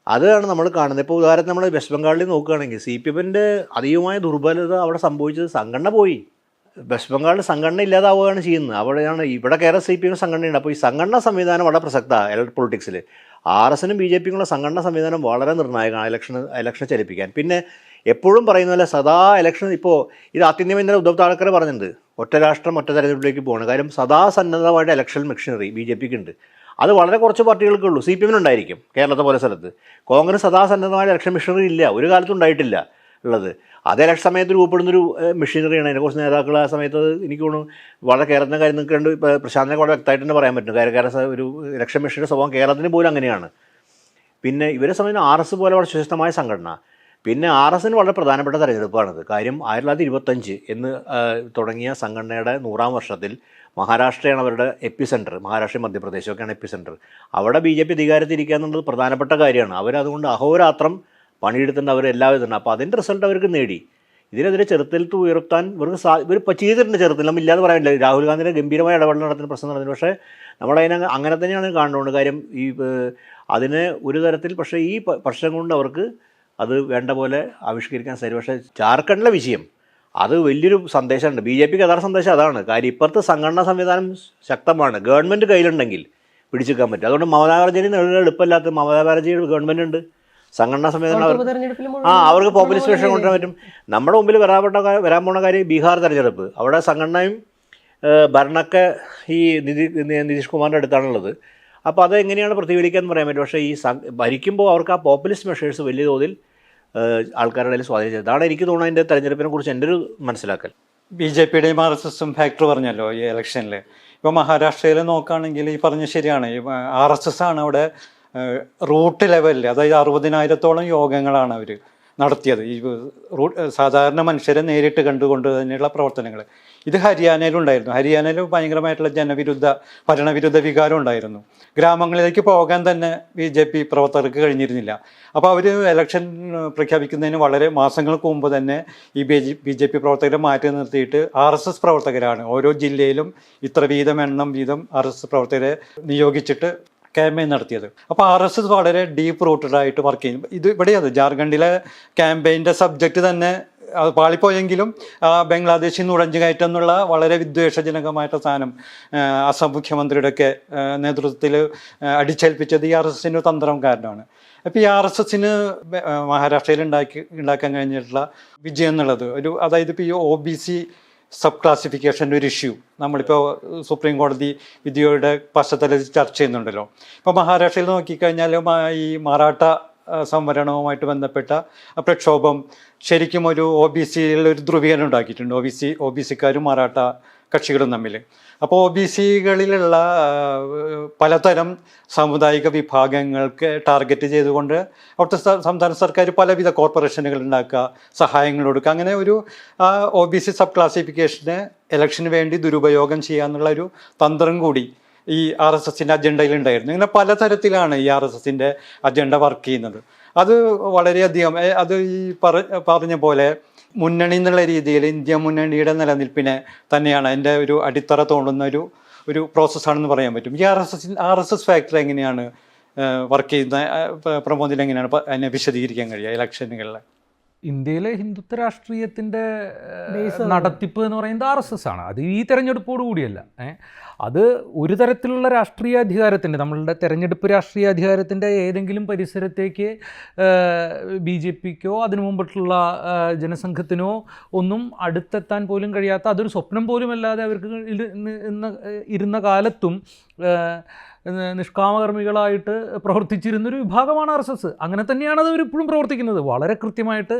അതാണ് നമ്മൾ കാണുന്നത്. ഇപ്പോൾ ഉദാഹരണത്തിന് നമ്മൾ വെസ്റ്റ് ബംഗാളിൽ നോക്കുകയാണെങ്കിൽ CPMൻ്റെ അധികമായ ദുർബലത അവിടെ സംഭവിച്ചത് സംഘടന പോയി. വെസ്റ്റ് ബംഗാളിൽ സംഘടന ഇല്ലാതാവുകയാണ് ചെയ്യുന്നത്. അവിടെയാണ് ഇവിടെ കേരള CPM സംഘടനയുണ്ട്. അപ്പോൾ ഈ സംഘടനാ സംവിധാനം വളരെ പ്രസക്തമാണ് പൊളിറ്റിക്സിൽ. RSനും BJPയും ഉള്ള സംഘടനാ സംവിധാനം വളരെ നിർണായകമാണ് ഇലക്ഷൻ ചലിപ്പിക്കാൻ. പിന്നെ എപ്പോഴും പറയുന്ന പോലെ സദാ ഇലക്ഷൻ, ഇപ്പോൾ ഇത് ആത്യന്തികം ഇന്നലെ ഉദ്ധവ് താക്കറെ പറഞ്ഞിട്ടുണ്ട്, ഒറ്റ രാഷ്ട്രം ഒറ്റ തെരഞ്ഞെടുപ്പിലേക്ക് പോകണം. കാര്യം സദാ സന്നദ്ധമായിട്ട് ഇലക്ഷൻ മെഷീനറി BJPക്ക് ഉണ്ട്. അത് വളരെ കുറച്ച് പാർട്ടികൾക്കേ ഉള്ളൂ. CPM ഉണ്ടായിരിക്കും കേരളത്തെ പോലെ സ്ഥലത്ത്. കോൺഗ്രസ് സദാ സന്നദ്ധമായ ഇലക്ഷൻ മെഷീനറി ഇല്ല, ഒരു കാലത്തും ഉണ്ടായിട്ടില്ല ഉള്ളത്. അത് ഇലക്ഷൻ സമയത്ത് രൂപപ്പെടുന്നൊരു മെഷീനറിയാണ്. അതിനെക്കുറിച്ച് നേതാക്കൾ ആ സമയത്ത് എനിക്ക് തോന്നുന്നു വളരെ കേരളത്തിൻ്റെ കാര്യം നിൽക്കേണ്ട പ്രശാന്തിനെ വളരെ വ്യക്തമായിട്ട് തന്നെ പറയാൻ പറ്റും. കാരണം ഒരു ഇലക്ഷൻ മെഷീൻ്റെ സ്വഭാവം കേരളത്തിന് പോലും അങ്ങനെയാണ്. പിന്നെ ഇവരെ സംബന്ധിച്ച് RS പോലെ വളരെ സുശക്തമായ സംഘടന. പിന്നെ RSന് വളരെ പ്രധാനപ്പെട്ട തെരഞ്ഞെടുപ്പാണിത്. കാര്യം 1925 എന്ന് തുടങ്ങിയ സംഘടനയുടെ 100-ാം വർഷത്തിൽ മഹാരാഷ്ട്രയാണ് അവരുടെ എപ്പിസെൻറ്റർ. മഹാരാഷ്ട്രയും മധ്യപ്രദേശൊക്കെയാണ് എപ്പിസെൻറ്റർ. അവിടെ BJP അധികാരത്തിരിക്കുക എന്നുള്ളത് പ്രധാനപ്പെട്ട കാര്യമാണ്. അവരതുകൊണ്ട് അഹോരാത്രം പണിയെടുത്തിട്ടുണ്ട്, അവരെല്ലാവരും. അപ്പോൾ അതിൻ്റെ റിസൾട്ട് അവർക്ക് നേടി. ഇതിനെതിരെ ചെറുത്തിലത്ത് ഉയർത്താൻ ഇവർക്ക് ഇവർ ചെയ്തിട്ടുണ്ട്. ചെറുത്തിൽ നമ്മൾ ഇല്ലാതെ പറയാനില്ല. രാഹുൽ ഗാന്ധിയുടെ ഗംഭീരമായ ഇടപെടൽ നടത്തുന്ന പ്രശ്നം നടന്നു. പക്ഷേ നമ്മളതിനെ അങ്ങനെ തന്നെയാണ് കാണുന്നത്. കാര്യം ഈ അതിന് ഒരു തരത്തിൽ പക്ഷേ ഈ പ്രശ്നം കൊണ്ട് അവർക്ക് അത് വേണ്ട പോലെ ആവിഷ്കരിക്കാൻ സാധിക്കും. പക്ഷേ ജാർഖണ്ഡിലെ വിഷയം അത് വലിയൊരു സന്ദേശമുണ്ട്. BJPക്ക് യഥാർത്ഥ സന്ദേശം അതാണ്. കാര്യം ഇപ്പുറത്ത് സംഘടനാ സംവിധാനം ശക്തമാണ്. ഗവൺമെൻറ് കയ്യിലുണ്ടെങ്കിൽ പിടിച്ചെടുക്കാൻ പറ്റും. അതുകൊണ്ട് മമതാ ബാനർജിനെ എളുപ്പമില്ലാത്ത മമതാ ബാനർജിയുടെ ഗവൺമെൻറ് ഉണ്ട്, സംഘടനാ സംവിധാനം അവർക്ക് പോപ്പുലിസ്റ്റ് വേഷം കൊണ്ടുവരാൻ പറ്റും. നമ്മുടെ മുമ്പിൽ വരാൻ പോണ കാര്യം ബീഹാർ തെരഞ്ഞെടുപ്പ്. അവിടെ സംഘടനയും ഭരണമൊക്കെ ഈ നിതീഷ് കുമാറിൻ്റെ അടുത്താണുള്ളത്. അപ്പോൾ അത് എങ്ങനെയാണ് പ്രതിഫലിക്കാൻ പറയാൻ പറ്റും. പക്ഷേ ഈ ഭരിക്കുമ്പോൾ അവർക്ക് ആ പോപ്പുലിസ്റ്റ് മെഷേഴ്സ് വലിയ തോതിൽ ആൾക്കാരുടെ ഇടയിൽ സ്വാധീനിച്ചത്. അതാണ് എനിക്ക് തോന്നുന്നത് അതിൻ്റെ തെരഞ്ഞെടുപ്പിനെ കുറിച്ച് എൻ്റെ ഒരു മനസ്സിലാക്കൽ. BJPയുടെയും RSSും ഫാക്ടർ പറഞ്ഞല്ലോ ഈ ഇലക്ഷനിൽ. ഇപ്പോൾ മഹാരാഷ്ട്രയിൽ നോക്കുകയാണെങ്കിൽ ഈ പറഞ്ഞ ശരിയാണ്. ഈ RSS ആണ് അവിടെ റൂട്ട് ലെവലിൽ, അതായത് 60,000-ഓളം യോഗങ്ങളാണ് അവർ നടത്തിയത്. ഈ സാധാരണ മനുഷ്യരെ നേരിട്ട് കണ്ടുകൊണ്ട് തന്നെയുള്ള പ്രവർത്തനങ്ങൾ. ഇത് ഹരിയാനയിലുണ്ടായിരുന്നു. ഹരിയാനയിൽ ഭയങ്കരമായിട്ടുള്ള ഭരണവിരുദ്ധ വികാരം ഉണ്ടായിരുന്നു. ഗ്രാമങ്ങളിലേക്ക് പോകാൻ തന്നെ BJP പ്രവർത്തകർക്ക് കഴിഞ്ഞിരുന്നില്ല. അപ്പോൾ അവർ ഇലക്ഷൻ പ്രഖ്യാപിക്കുന്നതിന് വളരെ മാസങ്ങൾക്ക് മുമ്പ് തന്നെ ഈ BJP പ്രവർത്തകരെ മാറ്റി നിർത്തിയിട്ട് RSS പ്രവർത്തകരാണ് ഓരോ ജില്ലയിലും ഇത്ര എണ്ണം വീതം RSS പ്രവർത്തകരെ നിയോഗിച്ചിട്ട് ക്യാമ്പയിൻ നടത്തിയത്. അപ്പോൾ RSS വളരെ ഡീപ്പ് റൂട്ടഡായിട്ട് വർക്ക് ചെയ്യും. ഇത് ഇവിടെയത് ജാർഖണ്ഡിലെ ക്യാമ്പയിൻ്റെ സബ്ജക്റ്റ് തന്നെ പാളിപ്പോയെങ്കിലും ബംഗ്ലാദേശിൽ നുഴഞ്ഞു കയറ്റം എന്നുള്ള വളരെ വിദ്വേഷജനകമായിട്ട് സാധനം അസം മുഖ്യമന്ത്രിയുടെയൊക്കെ നേതൃത്വത്തിൽ അടിച്ചേൽപ്പിച്ചത് ഈ RSSൻ്റെ തന്ത്രം കാരണമാണ്. അപ്പോൾ ഈ RSSന് മഹാരാഷ്ട്രയിൽ ഉണ്ടാക്കാൻ കഴിഞ്ഞിട്ടുള്ള വിജയം എന്നുള്ളത് അതായത് ഇപ്പോൾ ഈ OBC സബ് ക്ലാസിഫിക്കേഷൻ്റെ ഒരു ഇഷ്യൂ നമ്മളിപ്പോൾ സുപ്രീം കോടതി വിധിയുടെ പശ്ചാത്തലത്തിൽ ചർച്ച ചെയ്യുന്നുണ്ടല്ലോ. ഇപ്പോൾ മഹാരാഷ്ട്രയിൽ നോക്കിക്കഴിഞ്ഞാൽ ഈ മറാഠ സംവരണവുമായിട്ട് ബന്ധപ്പെട്ട പ്രക്ഷോഭം ശരിക്കും ഒരു OBCയിൽ ഒരു ധ്രുവീകരണം ഉണ്ടാക്കിയിട്ടുണ്ട്. OBCക്കാരും മറാഠ കക്ഷികളും തമ്മിൽ. അപ്പോൾ OBCകളിലുള്ള പലതരം സാമുദായിക വിഭാഗങ്ങൾക്ക് ടാർഗറ്റ് ചെയ്തുകൊണ്ട് അവിടുത്തെ സംസ്ഥാന സർക്കാർ പലവിധ കോർപ്പറേഷനുകൾ ഉണ്ടാക്കുക, സഹായങ്ങൾ കൊടുക്കുക. അങ്ങനെ ഒരു OBC സബ് ക്ലാസിഫിക്കേഷന് ഇലക്ഷന് വേണ്ടി ദുരുപയോഗം ചെയ്യുക എന്നുള്ള ഒരു തന്ത്രം കൂടി ഈ RSSൻ്റെ അജണ്ടയിലുണ്ടായിരുന്നു. ഇങ്ങനെ പലതരത്തിലാണ് ഈ RSSൻ്റെ അജണ്ട വർക്ക് ചെയ്യുന്നത്. അത് വളരെയധികം അത് ഈ പറഞ്ഞ പോലെ മുന്നണി എന്നുള്ള രീതിയിൽ ഇന്ത്യ മുന്നണിയുടെ നിലനിൽപ്പിനെ തന്നെയാണ് അതിൻ്റെ ഒരു അടിത്തറ തോണ്ടുന്ന ഒരു പ്രോസസ്സാണെന്ന് പറയാൻ പറ്റും. ഈ RSS ഫാക്ടർ എങ്ങനെയാണ് വർക്ക് ചെയ്യുന്ന പ്രമോദിന് എങ്ങനെയാണ് അതിനെ വിശദീകരിക്കാൻ കഴിയുക ഇലക്ഷനുകളിൽ? ഇന്ത്യയിലെ ഹിന്ദുത്വ രാഷ്ട്രീയത്തിൻ്റെ നടത്തിപ്പ് എന്ന് പറയുന്നത് RSS ആണ്. അത് ഈ തെരഞ്ഞെടുപ്പോട് കൂടിയല്ല. അത് ഒരു തരത്തിലുള്ള രാഷ്ട്രീയ അധികാരത്തിൻ്റെ, നമ്മളുടെ തെരഞ്ഞെടുപ്പ് രാഷ്ട്രീയ അധികാരത്തിൻ്റെ ഏതെങ്കിലും പരിസരത്തേക്ക് BJPക്കോ അതിനു മുമ്പിട്ടുള്ള ജനസംഘത്തിനോ ഒന്നും അടുത്തെത്താൻ പോലും കഴിയാത്ത, അതൊരു സ്വപ്നം പോലുമല്ലാതെ അവർക്ക് ഇരുന്ന കാലത്തും നിഷ്കാമകർമ്മികളായിട്ട് പ്രവർത്തിച്ചിരുന്നൊരു വിഭാഗമാണ് RSS. അങ്ങനെ തന്നെയാണ് അത് അവരിപ്പോഴും പ്രവർത്തിക്കുന്നത്. വളരെ കൃത്യമായിട്ട്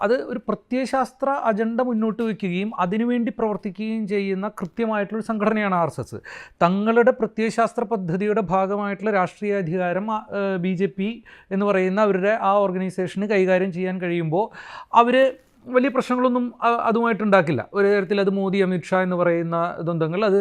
അത് ഒരു പ്രത്യയശാസ്ത്ര അജണ്ട മുന്നോട്ട് വയ്ക്കുകയും അതിനുവേണ്ടി പ്രവർത്തിക്കുകയും ചെയ്യുന്ന കൃത്യമായിട്ടുള്ളൊരു സംഘടനയാണ് RSS. തങ്ങളുടെ പ്രത്യയശാസ്ത്ര പദ്ധതിയുടെ ഭാഗമായിട്ടുള്ള രാഷ്ട്രീയ അധികാരം BJP എന്ന് പറയുന്ന അവരുടെ ആ ഓർഗനൈസേഷന് കൈകാര്യം ചെയ്യാൻ കഴിയുമ്പോൾ അവർ വലിയ പ്രശ്നങ്ങളൊന്നും അതുമായിട്ടുണ്ടാക്കില്ല. ഒരു തരത്തിൽ അത് മോദി അമിത്ഷാ എന്ന് പറയുന്ന ദ്വന്ദ്ങ്ങൾ അത്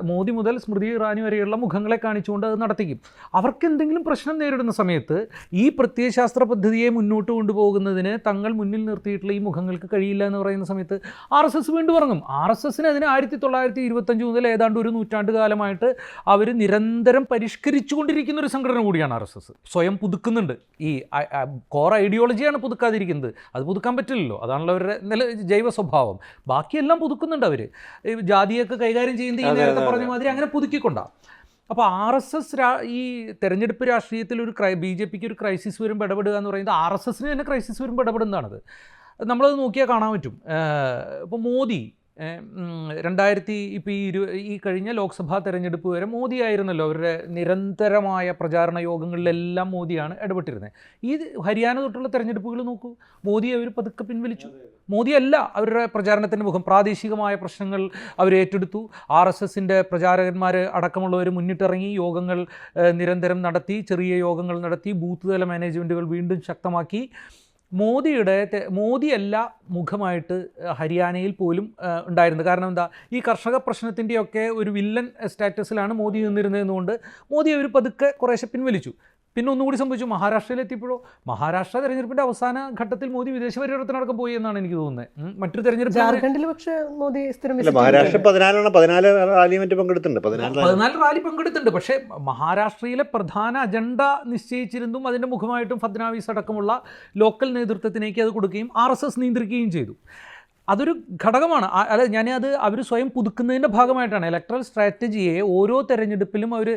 മോദി മുതൽ സ്മൃതി ഇറാനി വരെയുള്ള മുഖങ്ങളെ കാണിച്ചുകൊണ്ട് അത് നടത്തിക്കും. അവർക്ക് എന്തെങ്കിലും പ്രശ്നം നേരിടുന്ന സമയത്ത് ഈ പ്രത്യയശാസ്ത്ര പദ്ധതിയെ മുന്നോട്ട് കൊണ്ടുപോകുന്നതിന് തങ്ങൾ മുന്നിൽ നിർത്തിയിട്ടുള്ള ഈ മുഖങ്ങൾക്ക് കഴിയില്ല എന്ന് പറയുന്ന സമയത്ത് RSS വീണ്ടും ഇറങ്ങും. RSSന് അതിന് 1925 മുതൽ ഏതാണ്ട് ഒരു നൂറ്റാണ്ട് കാലമായിട്ട് അവർ നിരന്തരം പരിഷ്കരിച്ചു കൊണ്ടിരിക്കുന്ന ഒരു സംഘടന കൂടിയാണ് RSS. സ്വയം പുതുക്കുന്നുണ്ട്. ഈ കോർ ഐഡിയോളജിയാണ് പുതുക്കാതിരിക്കുന്നത്. അത് പുതുക്കാൻ പറ്റില്ല. പുതുക്കില്ലല്ലോ, അതാണല്ലോ അവരുടെ ജൈവ സ്വഭാവം. ബാക്കിയെല്ലാം പുതുക്കുന്നുണ്ട് അവർ. ജാതിയൊക്കെ കൈകാര്യം ചെയ്യുന്നത് ഈ നേരത്തെ പറഞ്ഞ മാതിരി അങ്ങനെ പുതുക്കിക്കൊണ്ടാണ്. അപ്പോൾ RSS ഈ തെരഞ്ഞെടുപ്പ് രാഷ്ട്രീയത്തിൽ ഒരു BJPക്ക് ഒരു ക്രൈസിസ് വരുമ്പോൾ ഇടപെടുക എന്ന് പറയുന്നത് RSSന് തന്നെ ക്രൈസിസ് വരുമ്പോൾ ഇടപെടുന്നതാണത്. നമ്മളത് നോക്കിയാൽ കാണാൻ പറ്റും. ഇപ്പോൾ മോദി ഈ കഴിഞ്ഞ ലോക്സഭാ തെരഞ്ഞെടുപ്പ് വരെ മോദി ആയിരുന്നല്ലോ അവരുടെ നിരന്തരമായ പ്രചാരണ യോഗങ്ങളിലെല്ലാം മോദിയാണ് ഇടപെട്ടിരുന്നത്. ഈ ഹരിയാന തൊട്ടുള്ള തെരഞ്ഞെടുപ്പുകൾ നോക്കൂ, മോദി അവർ പതുക്കെ പിൻവലിച്ചു. മോദിയല്ല അവരുടെ പ്രചാരണത്തിൻ്റെ മുഖം. പ്രാദേശികമായ പ്രശ്നങ്ങൾ അവർ ഏറ്റെടുത്തു. RSSൻ്റെ പ്രചാരകന്മാർ അടക്കമുള്ളവർ മുന്നിട്ടിറങ്ങി യോഗങ്ങൾ നിരന്തരം നടത്തി, ചെറിയ യോഗങ്ങൾ നടത്തി, ബൂത്ത് തല മാനേജ്മെൻറ്റുകൾ വീണ്ടും ശക്തമാക്കി. മോദിയല്ല മുഖമായിട്ട് ഹരിയാനയിൽ പോലും ഉണ്ടായിരുന്നത്. കാരണം എന്താ, ഈ കർഷക പ്രശ്നത്തിൻ്റെയൊക്കെ ഒരു വില്ലൻ സ്റ്റാറ്റസിലാണ് മോദി നിന്നിരുന്നതെന്നുകൊണ്ട് മോദി അവർ പതുക്കെ കുറേശ്ശെ പിൻവലിച്ചു. പിന്നെ ഒന്നുകൂടി സംഭവിച്ചു, മഹാരാഷ്ട്രയിലെത്തിയപ്പോഴോ മഹാരാഷ്ട്ര തെരഞ്ഞെടുപ്പിൻ്റെ അവസാന ഘട്ടത്തിൽ മോദി വിദേശ പര്യടനത്തിനടക്കം പോയി എന്നാണ് എനിക്ക് തോന്നുന്നത്. മറ്റൊരു തെരഞ്ഞെടുപ്പ് ജാർഖണ്ഡിൽ പക്ഷേ മോദി സ്ഥിരം മഹാരാഷ്ട്ര 14 റാലി മറ്റും പങ്കെടുത്തിട്ടുണ്ട്. 14 റാലി പങ്കെടുത്തിട്ടുണ്ട്. പക്ഷേ മഹാരാഷ്ട്രയിലെ പ്രധാന അജണ്ട നിശ്ചയിച്ചിരുന്നതും അതിൻ്റെ മുഖമായിട്ടും ഫഡ്നാവിസ് അടക്കമുള്ള ലോക്കൽ നേതൃത്വത്തിലേക്ക് അത് കൊടുക്കുകയും RSS നിയന്ത്രിക്കുകയും ചെയ്തു. അതൊരു ഘടകമാണ്. അല്ല, അവർ സ്വയം പുതുക്കുന്നതിൻ്റെ ഭാഗമായിട്ടാണ്. ഇലക്ട്രൽ സ്ട്രാറ്റജിയെ ഓരോ തെരഞ്ഞെടുപ്പിലും അവർ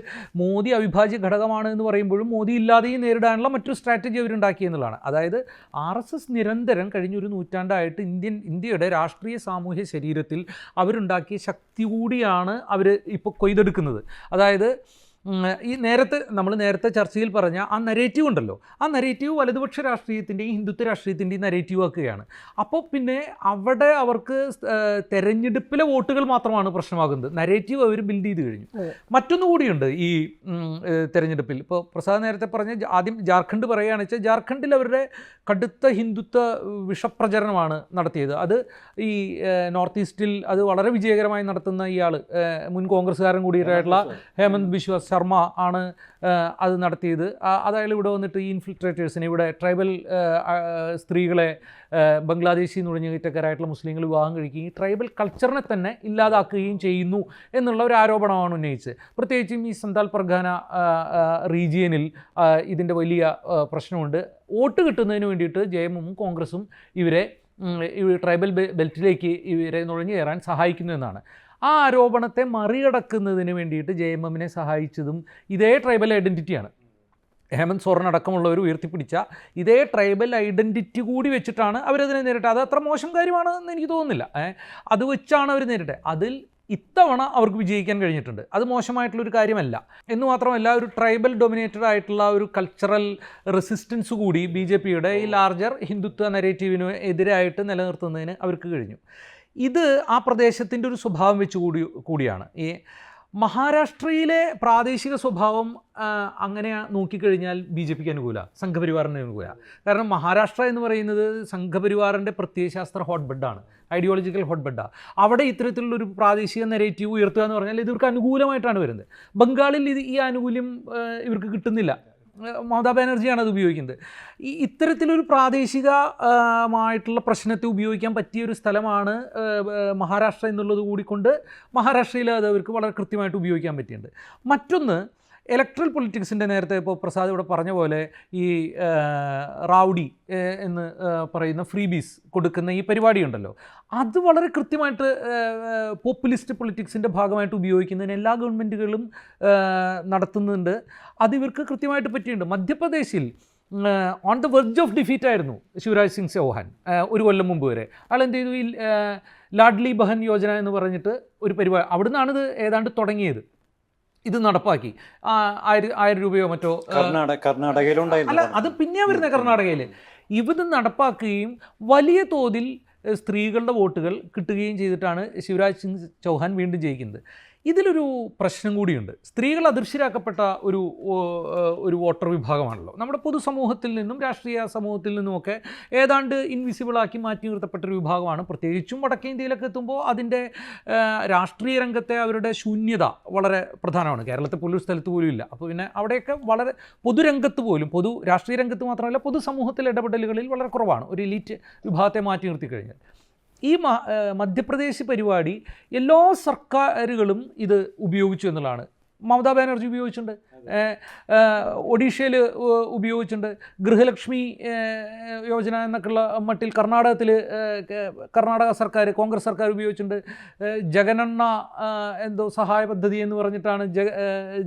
മോദി അവിഭാജ്യ ഘടകമാണ് എന്ന് പറയുമ്പോഴും മോദി ഇല്ലാതെയും നേരിടാനുള്ള മറ്റൊരു സ്ട്രാറ്റജി അവരുണ്ടാക്കിയെന്നുള്ളതാണ്. അതായത് RSS നിരന്തരം കഴിഞ്ഞൊരു നൂറ്റാണ്ടായിട്ട് ഇന്ത്യയുടെ രാഷ്ട്രീയ സാമൂഹ്യ ശരീരത്തിൽ അവരുണ്ടാക്കിയ ശക്തി കൂടിയാണ് അവർ ഇപ്പോൾ കൊയ്തെടുക്കുന്നത്. അതായത് നമ്മൾ നേരത്തെ ചർച്ചയിൽ പറഞ്ഞ ആ നരേറ്റീവ് ഉണ്ടല്ലോ, ആ നരേറ്റീവ് വലതുപക്ഷ രാഷ്ട്രീയത്തിൻ്റെയും ഹിന്ദുത്വ രാഷ്ട്രീയത്തിൻ്റെയും നരേറ്റീവ് ആക്കുകയാണ്. അപ്പോൾ പിന്നെ അവിടെ അവർക്ക് തെരഞ്ഞെടുപ്പിലെ വോട്ടുകൾ മാത്രമാണ് പ്രശ്നമാകുന്നത്. നരേറ്റീവ് അവർ ബിൽഡ് ചെയ്ത് കഴിഞ്ഞു. മറ്റൊന്നുകൂടിയുണ്ട് ഈ തെരഞ്ഞെടുപ്പിൽ. ഇപ്പോൾ പ്രസാദ് നേരത്തെ പറഞ്ഞ ആദ്യം ജാർഖണ്ഡ് പറയുകയാണെന്ന് വെച്ചാൽ, ജാർഖണ്ഡിൽ അവരുടെ കടുത്ത ഹിന്ദുത്വ വിഷപ്രചരണമാണ് നടത്തിയത്. അത് ഈ നോർത്ത് ഈസ്റ്റിൽ അത് വളരെ വിജയകരമായി നടത്തുന്ന ഇയാൾ മുൻ കോൺഗ്രസ്സുകാരൻ കൂടിയായിട്ടുള്ള ഹേമന്ത് ബിശ്വ ശർമ്മ ആണ് അത് നടത്തിയത്. അതായത് ഇവിടെ വന്നിട്ട് ഈ ഇൻഫിൽട്രേറ്റേഴ്സിനെ, ഇവിടെ ട്രൈബൽ സ്ത്രീകളെ ബംഗ്ലാദേശി നുഴഞ്ഞുകയറ്റക്കാരായിട്ടുള്ള മുസ്ലിങ്ങൾ വിവാഹം കഴിക്കുകയും ട്രൈബൽ കൾച്ചറിനെ തന്നെ ഇല്ലാതാക്കുകയും ചെയ്യുന്നു എന്നുള്ള ഒരു ആരോപണമാണ് ഉന്നയിച്ചത്. പ്രത്യേകിച്ചും ഈ സന്താൽ പർഗാന റീജിയനിൽ ഇതിൻ്റെ വലിയ പ്രശ്നമുണ്ട്. വോട്ട് കിട്ടുന്നതിന് വേണ്ടിയിട്ട് JMMും കോൺഗ്രസും ഇവരെ ട്രൈബൽ ബെൽറ്റിലേക്ക് ഇവരെ നുഴഞ്ഞു കയറാൻ സഹായിക്കുന്നു എന്നാണ്. ആ ആരോപണത്തെ മറികടക്കുന്നതിന് വേണ്ടിയിട്ട് JMMനെ സഹായിച്ചതും ഇതേ ട്രൈബൽ ഐഡൻറ്റിറ്റിയാണ്. ഹേമന്ത് സോറൻ അടക്കമുള്ളവർ ഉയർത്തിപ്പിടിച്ച ഇതേ ട്രൈബൽ ഐഡൻറ്റിറ്റി കൂടി വെച്ചിട്ടാണ് അവരതിനെ നേരിട്ടത്. അത് അത്ര മോശം കാര്യമാണെന്ന് എനിക്ക് തോന്നുന്നില്ല. അത് വെച്ചാണ് അവർ നേരിട്ടത്. അതിൽ ഇത്തവണ അവർക്ക് വിജയിക്കാൻ കഴിഞ്ഞിട്ടുണ്ട്. അത് മോശമായിട്ടുള്ളൊരു കാര്യമല്ല. എന്ന് മാത്രമല്ല, ഒരു ട്രൈബൽ ഡൊമിനേറ്റഡ് ആയിട്ടുള്ള ഒരു കൾച്ചറൽ റെസിസ്റ്റൻസ് കൂടി BJPയുടെ ഈ ലാർജർ ഹിന്ദുത്വ നരേറ്റീവിന് എതിരായിട്ട് നിലനിർത്തുന്നതിന് അവർക്ക് കഴിഞ്ഞു. ഇത് ആ പ്രദേശത്തിൻ്റെ ഒരു സ്വഭാവം വെച്ച് കൂടിയാണ്. ഈ മഹാരാഷ്ട്രയിലെ പ്രാദേശിക സ്വഭാവം അങ്ങനെ നോക്കിക്കഴിഞ്ഞാൽ BJPക്ക് അനുകൂല, സംഘപരിവാറിന് അനുകൂല. കാരണം മഹാരാഷ്ട്ര എന്ന് പറയുന്നത് സംഘപരിവാറിൻ്റെ പ്രത്യയശാസ്ത്ര ഹോട്ട്ബെഡാണ്, ഐഡിയോളജിക്കൽ ഹോട്ട്ബെഡാണ്. അവിടെ ഇത്തരത്തിലുള്ളൊരു പ്രാദേശിക നെറേറ്റീവ് ഉയർത്തുക എന്ന് പറഞ്ഞാൽ ഇവർക്ക് അനുകൂലമായിട്ടാണ് വരുന്നത്. ബംഗാളിൽ ഈ ആനുകൂല്യം ഇവർക്ക് കിട്ടുന്നില്ല. മമതാ ബാനർജിയാണ് അത് ഉപയോഗിക്കുന്നത്. ഇത്തരത്തിലൊരു പ്രാദേശികമായിട്ടുള്ള പ്രശ്നത്തെ ഉപയോഗിക്കാൻ പറ്റിയൊരു സ്ഥലമാണ് മഹാരാഷ്ട്ര എന്നുള്ളത് കൂടിക്കൊണ്ട് മഹാരാഷ്ട്രയിൽ അത് അവർക്ക് വളരെ കൃത്യമായിട്ട് ഉപയോഗിക്കാൻ പറ്റിയിട്ടുണ്ട്. മറ്റൊന്ന്, ഇലക്ട്രൽ പൊളിറ്റിക്സിൻ്റെ നേരത്തെ ഇപ്പോൾ പ്രസാദ് ഇവിടെ പറഞ്ഞ പോലെ ഈ റൗഡി എന്ന് പറയുന്ന ഫ്രീബീസ് കൊടുക്കുന്ന ഈ പരിപാടിയുണ്ടല്ലോ, അത് വളരെ കൃത്യമായിട്ട് പോപ്പുലിസ്റ്റ് പൊളിറ്റിക്സിൻ്റെ ഭാഗമായിട്ട് ഉപയോഗിക്കുന്നതിന് എല്ലാ ഗവൺമെൻറ്റുകളും നടത്തുന്നുണ്ട്. അത് ഇവർക്ക് കൃത്യമായിട്ട് പറ്റിയിട്ടുണ്ട്. മധ്യപ്രദേശിൽ on the verge of defeat ആയിരുന്നു ശിവരാജ് സിംഗ് ചൗഹാൻ ഒരു കൊല്ലം മുമ്പ് വരെ. ആൾ എന്ത് ചെയ്തു, ഈ ലാഡ്ലി ബഹൻ യോജന എന്ന് പറഞ്ഞിട്ട് ഒരു പരിപാടി, അവിടെ നിന്നാണ് ഇത് ഏതാണ്ട് തുടങ്ങിയത്. ഇത് നടപ്പാക്കി 1000 രൂപയോ മറ്റോ കർണാടകയിലുണ്ടായിരുന്നു. അല്ല, അത് പിന്നെ വരുന്നത് കർണാടകയിൽ. ഇത് നടപ്പാക്കുകയും വലിയ തോതിൽ സ്ത്രീകളുടെ വോട്ടുകൾ കിട്ടുകയും ചെയ്തിട്ടാണ് ശിവരാജ് സിംഗ് ചൗഹാൻ വീണ്ടും ജയിക്കുന്നത്. ഇതിലൊരു പ്രശ്നം കൂടിയുണ്ട്. സ്ത്രീകൾ അദൃശ്യരാക്കപ്പെട്ട ഒരു വോട്ടർ വിഭാഗമാണല്ലോ. നമ്മുടെ പൊതുസമൂഹത്തിൽ നിന്നും രാഷ്ട്രീയ സമൂഹത്തിൽ നിന്നുമൊക്കെ ഏതാണ്ട് ഇൻവിസിബിളാക്കി മാറ്റി നിർത്തപ്പെട്ടൊരു വിഭാഗമാണ്. പ്രത്യേകിച്ചും വടക്കേ ഇന്ത്യയിലൊക്കെ എത്തുമ്പോൾ അതിൻ്റെ രാഷ്ട്രീയ രംഗത്തെ അവരുടെ ശൂന്യത വളരെ പ്രധാനമാണ്. കേരളത്തിൽ പോലും സ്ഥലത്ത് പോലും ഇല്ല. അപ്പോൾ പിന്നെ അവിടെയൊക്കെ വളരെ പൊതുരംഗത്ത് പോലും, രാഷ്ട്രീയ രംഗത്ത് മാത്രമല്ല പൊതുസമൂഹത്തിലെ ഇടപെടലുകളിൽ വളരെ കുറവാണ് ഒരു എലീറ്റ് വിഭാഗത്തെ മാറ്റി നിർത്തി കഴിഞ്ഞാൽ. ഈ മധ്യപ്രദേശ് പരിപാടി എല്ലാ സർക്കാരുകളും ഇത് ഉപയോഗിച്ചു എന്നുള്ളതാണ്. മമതാ ബാനർജി ഉപയോഗിച്ചിട്ടുണ്ട്, ഒഡീഷയിൽ ഉപയോഗിച്ചിട്ടുണ്ട്, ഗൃഹലക്ഷ്മി യോജന എന്നൊക്കെയുള്ള മട്ടിൽ കർണാടക സർക്കാർ, കോൺഗ്രസ് സർക്കാർ ഉപയോഗിച്ചിട്ടുണ്ട്. ജഗനണ്ണ എന്തോ സഹായ പദ്ധതി എന്ന് പറഞ്ഞിട്ടാണ്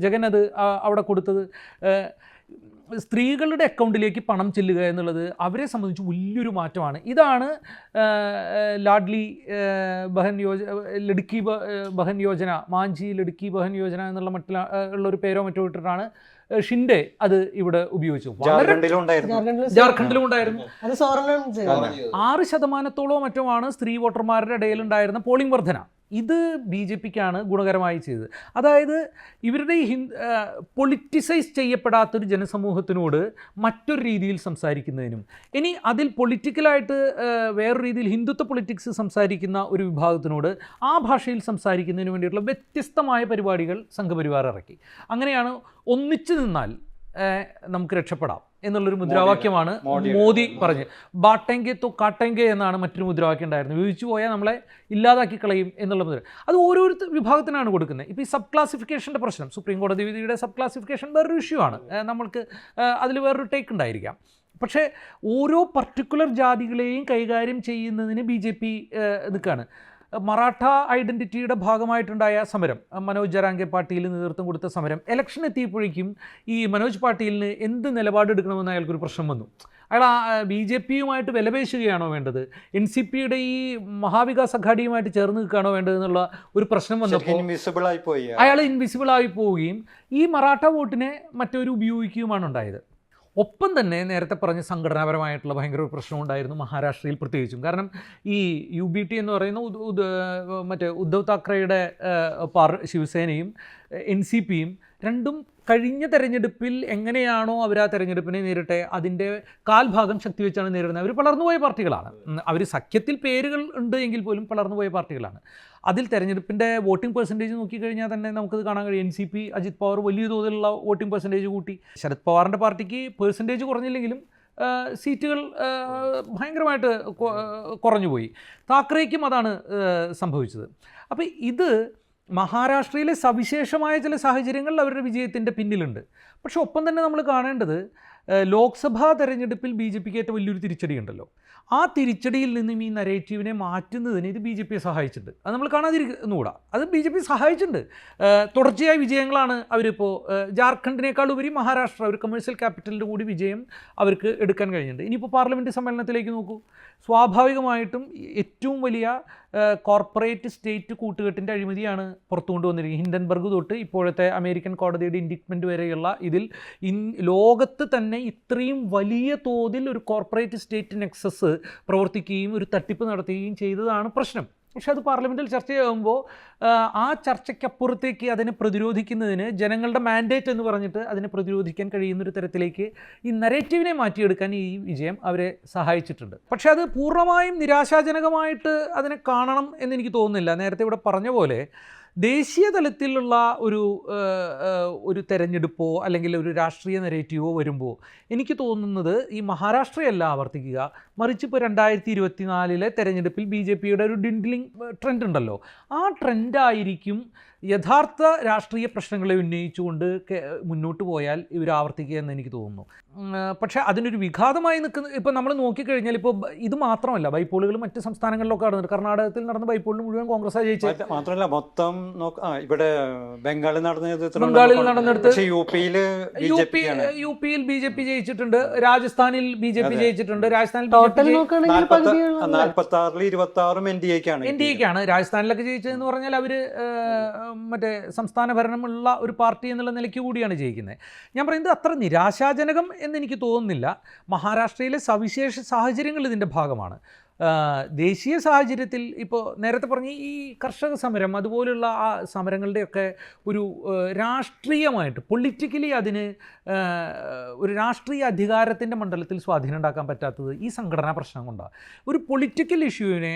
ജഗനത് അവിടെ കൊടുത്തത്. സ്ത്രീകളുടെ അക്കൗണ്ടിലേക്ക് പണം ചെല്ലുക എന്നുള്ളത് അവരെ സംബന്ധിച്ച് വലിയൊരു മാറ്റമാണ്. ഇതാണ് ലാഡ്ലി ലഡ്കി ബഹൻ യോജന, മാഞ്ചി ലഡ്കി ബഹൻ യോജന എന്നുള്ള ഉള്ളൊരു പേരോ മറ്റോ ഇട്ടിട്ടാണ് ഷിൻഡെ അത് ഇവിടെ ഉപയോഗിച്ചു. ജാർഖണ്ഡിലും ഉണ്ടായിരുന്നു. 6% മറ്റുമാണ് സ്ത്രീ വോട്ടർമാരുടെ ഇടയിൽ ഉണ്ടായിരുന്ന പോളിംഗ് വർധന. ഇത് ബി ജെ പിക്കാണ് ഗുണകരമായി ചെയ്തത്. അതായത് ഇവരുടെ ഈ പൊളിറ്റിസൈസ് ചെയ്യപ്പെടാത്തൊരു ജനസമൂഹത്തിനോട് മറ്റൊരു രീതിയിൽ സംസാരിക്കുന്നതിനും, ഇനി അതിൽ പൊളിറ്റിക്കലായിട്ട് വേറൊരു രീതിയിൽ ഹിന്ദുത്വ പൊളിറ്റിക്സ് സംസാരിക്കുന്ന ഒരു വിഭാഗത്തിനോട് ആ ഭാഷയിൽ സംസാരിക്കുന്നതിന് വേണ്ടിയിട്ടുള്ള വ്യത്യസ്തമായ പരിപാടികൾ സംഘപരിവാർ ഇറക്കി. അങ്ങനെയാണ് ഒന്നിച്ചു നിന്നാൽ നമുക്ക് രക്ഷപ്പെടാം എന്നുള്ളൊരു മുദ്രാവാക്യമാണ് മോദി പറഞ്ഞ്. ബാട്ടെങ്കെ തോ കാട്ടെങ്കെ എന്നാണ് മറ്റൊരു മുദ്രാവാക്യം ഉണ്ടായിരുന്നത്. വിഭജിച്ചു പോയാൽ നമ്മളെ ഇല്ലാതാക്കി കളയും എന്നുള്ള മുദ്ര. അത് ഓരോരുത്തർ വിഭാഗത്തിനാണ് കൊടുക്കുന്നത്. ഇപ്പോൾ ഈ സബ് ക്ലാസിഫിക്കേഷൻ്റെ പ്രശ്നം, സുപ്രീം കോടതി വിധിയുടെ സബ് ക്ലാസിഫിക്കേഷൻ വേറൊരു ഇഷ്യൂ ആണ്, നമ്മൾക്ക് അതിൽ വേറൊരു ടേക്ക് ഉണ്ടായിരിക്കാം. പക്ഷേ ഓരോ പർട്ടിക്കുലർ ജാതികളെയും കൈകാര്യം ചെയ്യുന്നതിന് ബി ജെ പി നിൽക്കുകയാണ്. മറാഠ ഐഡൻറ്റിറ്റിയുടെ ഭാഗമായിട്ടുണ്ടായ സമരം, മനോജ് ജറാംഗെ പാട്ടീൽ നേതൃത്വം കൊടുത്ത സമരം, ഇലക്ഷൻ എത്തിയപ്പോഴേക്കും ഈ മനോജ് പാട്ടീലിന് എന്ത് നിലപാടെടുക്കണമെന്ന് അയാൾക്കൊരു പ്രശ്നം വന്നു. അയാൾ ബി ജെ പിയുമായിട്ട് വിലപേശുകയാണോ വേണ്ടത്, എൻ സി പിയുടെ ഈ മഹാവികാസ് അഘാഡിയുമായിട്ട് ചേർന്ന് നിൽക്കുകയാണോ വേണ്ടത് എന്നുള്ള ഒരു പ്രശ്നം വന്നപ്പോൾ അയാൾ ഇൻവിസിബിൾ ആയി പോവുകയും ഈ മറാഠ വോട്ടിനെ മറ്റൊരു ഉപയോഗിക്കുകയുമാണ് ഉണ്ടായത്. ഒപ്പം തന്നെ നേരത്തെ പറഞ്ഞ സംഘടനാപരമായിട്ടുള്ള ഭയങ്കര ഒരു പ്രശ്നമുണ്ടായിരുന്നു മഹാരാഷ്ട്രയിൽ പ്രത്യേകിച്ചും. കാരണം ഈ UBT എന്ന് പറയുന്ന മറ്റേ ഉദ്ധവ് താക്കറെയുടെ ശിവസേനയും NCPയും രണ്ടും കഴിഞ്ഞ തെരഞ്ഞെടുപ്പിൽ എങ്ങനെയാണോ അവർ ആ തെരഞ്ഞെടുപ്പിനെ നേരിട്ടെ അതിൻ്റെ കാൽഭാഗം ശക്തി വെച്ചാണ് നേരിടുന്നത്. അവർ വളർന്നുപോയ പാർട്ടികളാണ്. അവർ സഖ്യത്തിൽ പേരുകൾ ഉണ്ട് എങ്കിൽ പോലും വളർന്നുപോയ പാർട്ടികളാണ്. അതിൽ തെരഞ്ഞെടുപ്പിൻ്റെ വോട്ടിംഗ് പെർസെൻറ്റേജ് നോക്കിക്കഴിഞ്ഞാൽ തന്നെ നമുക്കത് കാണാൻ കഴിയും. NCP അജിത് പവാർ വലിയ തോതിലുള്ള വോട്ടിംഗ് പെർസെൻറ്റേജ് കൂട്ടി. ശരത് പവാറിൻ്റെ പാർട്ടിക്ക് പെർസെൻറ്റേജ് കുറഞ്ഞില്ലെങ്കിലും സീറ്റുകൾ ഭയങ്കരമായിട്ട് കുറഞ്ഞുപോയി. താക്കറേക്കും അതാണ് സംഭവിച്ചത്. അപ്പോൾ ഇത് മഹാരാഷ്ട്രയിലെ സവിശേഷമായ ചില സാഹചര്യങ്ങളിൽ അവരുടെ വിജയത്തിൻ്റെ പിന്നിലുണ്ട്. പക്ഷെ ഒപ്പം തന്നെ നമ്മൾ കാണേണ്ടത് ലോക്സഭാ തെരഞ്ഞെടുപ്പിൽ ബി ജെ പിക്ക് ഏറ്റവും വലിയൊരു തിരിച്ചടിയുണ്ടല്ലോ. ആ തിരിച്ചടിയിൽ നിന്നും ഈ നരേറ്റീവിനെ മാറ്റുന്നതിന് ഇത് ബി ജെ പിയെ സഹായിച്ചിട്ടുണ്ട്. അത് നമ്മൾ കാണാതിരിക്കുന്നുകൂടാ. അത് ബി ജെ പി സഹായിച്ചിട്ടുണ്ട്. തുടർച്ചയായ വിജയങ്ങളാണ് അവരിപ്പോൾ ജാർഖണ്ഡിനേക്കാൾ ഉപരി മഹാരാഷ്ട്ര ഒരു കമേഴ്ഷ്യൽ ക്യാപിറ്റലിൻ്റെ കൂടി വിജയം അവർക്ക് എടുക്കാൻ കഴിഞ്ഞിട്ടുണ്ട്. ഇനിയിപ്പോൾ പാർലമെൻറ്റ് സമ്മേളനത്തിലേക്ക് നോക്കൂ. സ്വാഭാവികമായിട്ടും ഏറ്റവും വലിയ കോർപ്പറേറ്റ് സ്റ്റേറ്റ് കൂട്ടുകെട്ടിൻ്റെ അഴിമതിയാണ് പുറത്തു കൊണ്ടുവന്നിരിക്കുന്നത്. ഹിൻഡൻബർഗ് തൊട്ട് ഇപ്പോഴത്തെ അമേരിക്കൻ കോടതിയുടെ ഇൻഡിക്മെൻറ്റ് വരെയുള്ള ഇതിൽ ലോകത്ത് തന്നെ ഇത്രയും വലിയ തോതിൽ ഒരു കോർപ്പറേറ്റ് സ്റ്റേറ്റ് നെക്സസ് പ്രവർത്തിക്കുകയും ഒരു തട്ടിപ്പ് നടത്തുകയും ചെയ്തതാണ് പ്രശ്നം. പക്ഷെ അത് പാർലമെൻറ്റിൽ ചർച്ചയാകുമ്പോൾ ആ ചർച്ചയ്ക്കപ്പുറത്തേക്ക് അതിനെ പ്രതിരോധിക്കുന്നതിന് ജനങ്ങളുടെ മാൻഡേറ്റ് എന്ന് പറഞ്ഞിട്ട് അതിനെ പ്രതിരോധിക്കാൻ കഴിയുന്നൊരു തരത്തിലേക്ക് ഈ നരേറ്റീവിനെ മാറ്റിയെടുക്കാൻ ഈ വിജയം അവരെ സഹായിച്ചിട്ടുണ്ട്. പക്ഷെ അത് പൂർണ്ണമായും നിരാശാജനകമായിട്ട് അതിനെ കാണണം എന്നെനിക്ക് തോന്നുന്നില്ല. നേരത്തെ ഇവിടെ പറഞ്ഞ പോലെ ദേശീയ തലത്തിലുള്ള ഒരു തെരഞ്ഞെടുപ്പോ അല്ലെങ്കിൽ ഒരു രാഷ്ട്രീയ നരേറ്റീവോ വരുമ്പോൾ എനിക്ക് തോന്നുന്നത് ഈ മഹാരാഷ്ട്രയല്ല ആവർത്തിക്കുക, മറിച്ച് ഇപ്പോൾ 2024 തെരഞ്ഞെടുപ്പിൽ ബി ജെ പിയുടെ ഒരു ഡിൻഡ്ലിംഗ് ട്രെൻഡ് ഉണ്ടല്ലോ, ആ ട്രെൻഡായിരിക്കും യഥാർത്ഥ രാഷ്ട്രീയ പ്രശ്നങ്ങളെ ഉന്നയിച്ചുകൊണ്ട് മുന്നോട്ട് പോയാൽ ഇവർ ആവർത്തിക്കുക എന്ന് എനിക്ക് തോന്നുന്നു. പക്ഷേ അതിനൊരു വിഘാതമായി നിൽക്കുന്ന ഇപ്പോൾ നമ്മൾ നോക്കിക്കഴിഞ്ഞാൽ ഇപ്പോൾ ഇത് മാത്രമല്ല, ബൈപ്പോളുകൾ മറ്റ് സംസ്ഥാനങ്ങളിലൊക്കെ നടന്നിട്ട് കർണാടകത്തിൽ നടന്ന ബൈപ്പോളിൽ മുഴുവൻ കോൺഗ്രസ് ജയിച്ചത്. മാത്രമല്ല മൊത്തം ഇവിടെ ബംഗാളിൽ നടന്നെടുത്ത് യു പിയിൽ ബി ജെ പി ജയിച്ചിട്ടുണ്ട്, രാജസ്ഥാനിൽ ബി ജെ പി ജയിച്ചിട്ടുണ്ട്. രാജസ്ഥാനിൽ NDAക്കാണ് രാജസ്ഥാനിലൊക്കെ ജയിച്ചതെന്ന് പറഞ്ഞാൽ അവർ മറ്റേ സംസ്ഥാന ഭരണമുള്ള ഒരു പാർട്ടി എന്നുള്ള നിലയ്ക്ക് കൂടിയാണ് ജയിക്കുന്നത്. ഞാൻ പറയുന്നത് അത്ര നിരാശാജനകം എന്നെനിക്ക് തോന്നുന്നില്ല. മഹാരാഷ്ട്രയിലെ സവിശേഷ സാഹചര്യങ്ങൾ ഇതിൻ്റെ ഭാഗമാണ്. ദേശീയ സാഹചര്യത്തിൽ ഇപ്പോൾ നേരത്തെ പറഞ്ഞ ഈ കർഷക സമരം അതുപോലുള്ള ആ സമരങ്ങളുടെയൊക്കെ ഒരു രാഷ്ട്രീയമായിട്ട് പൊളിറ്റിക്കലി അതിന് ഒരു രാഷ്ട്രീയ അധികാരത്തിൻ്റെ മണ്ഡലത്തിൽ സ്വാധീനം ഉണ്ടാക്കാൻ പറ്റാത്തത് ഈ സംഘടനാ പ്രശ്നം കൊണ്ടാണ്. ഒരു പൊളിറ്റിക്കൽ ഇഷ്യൂവിനെ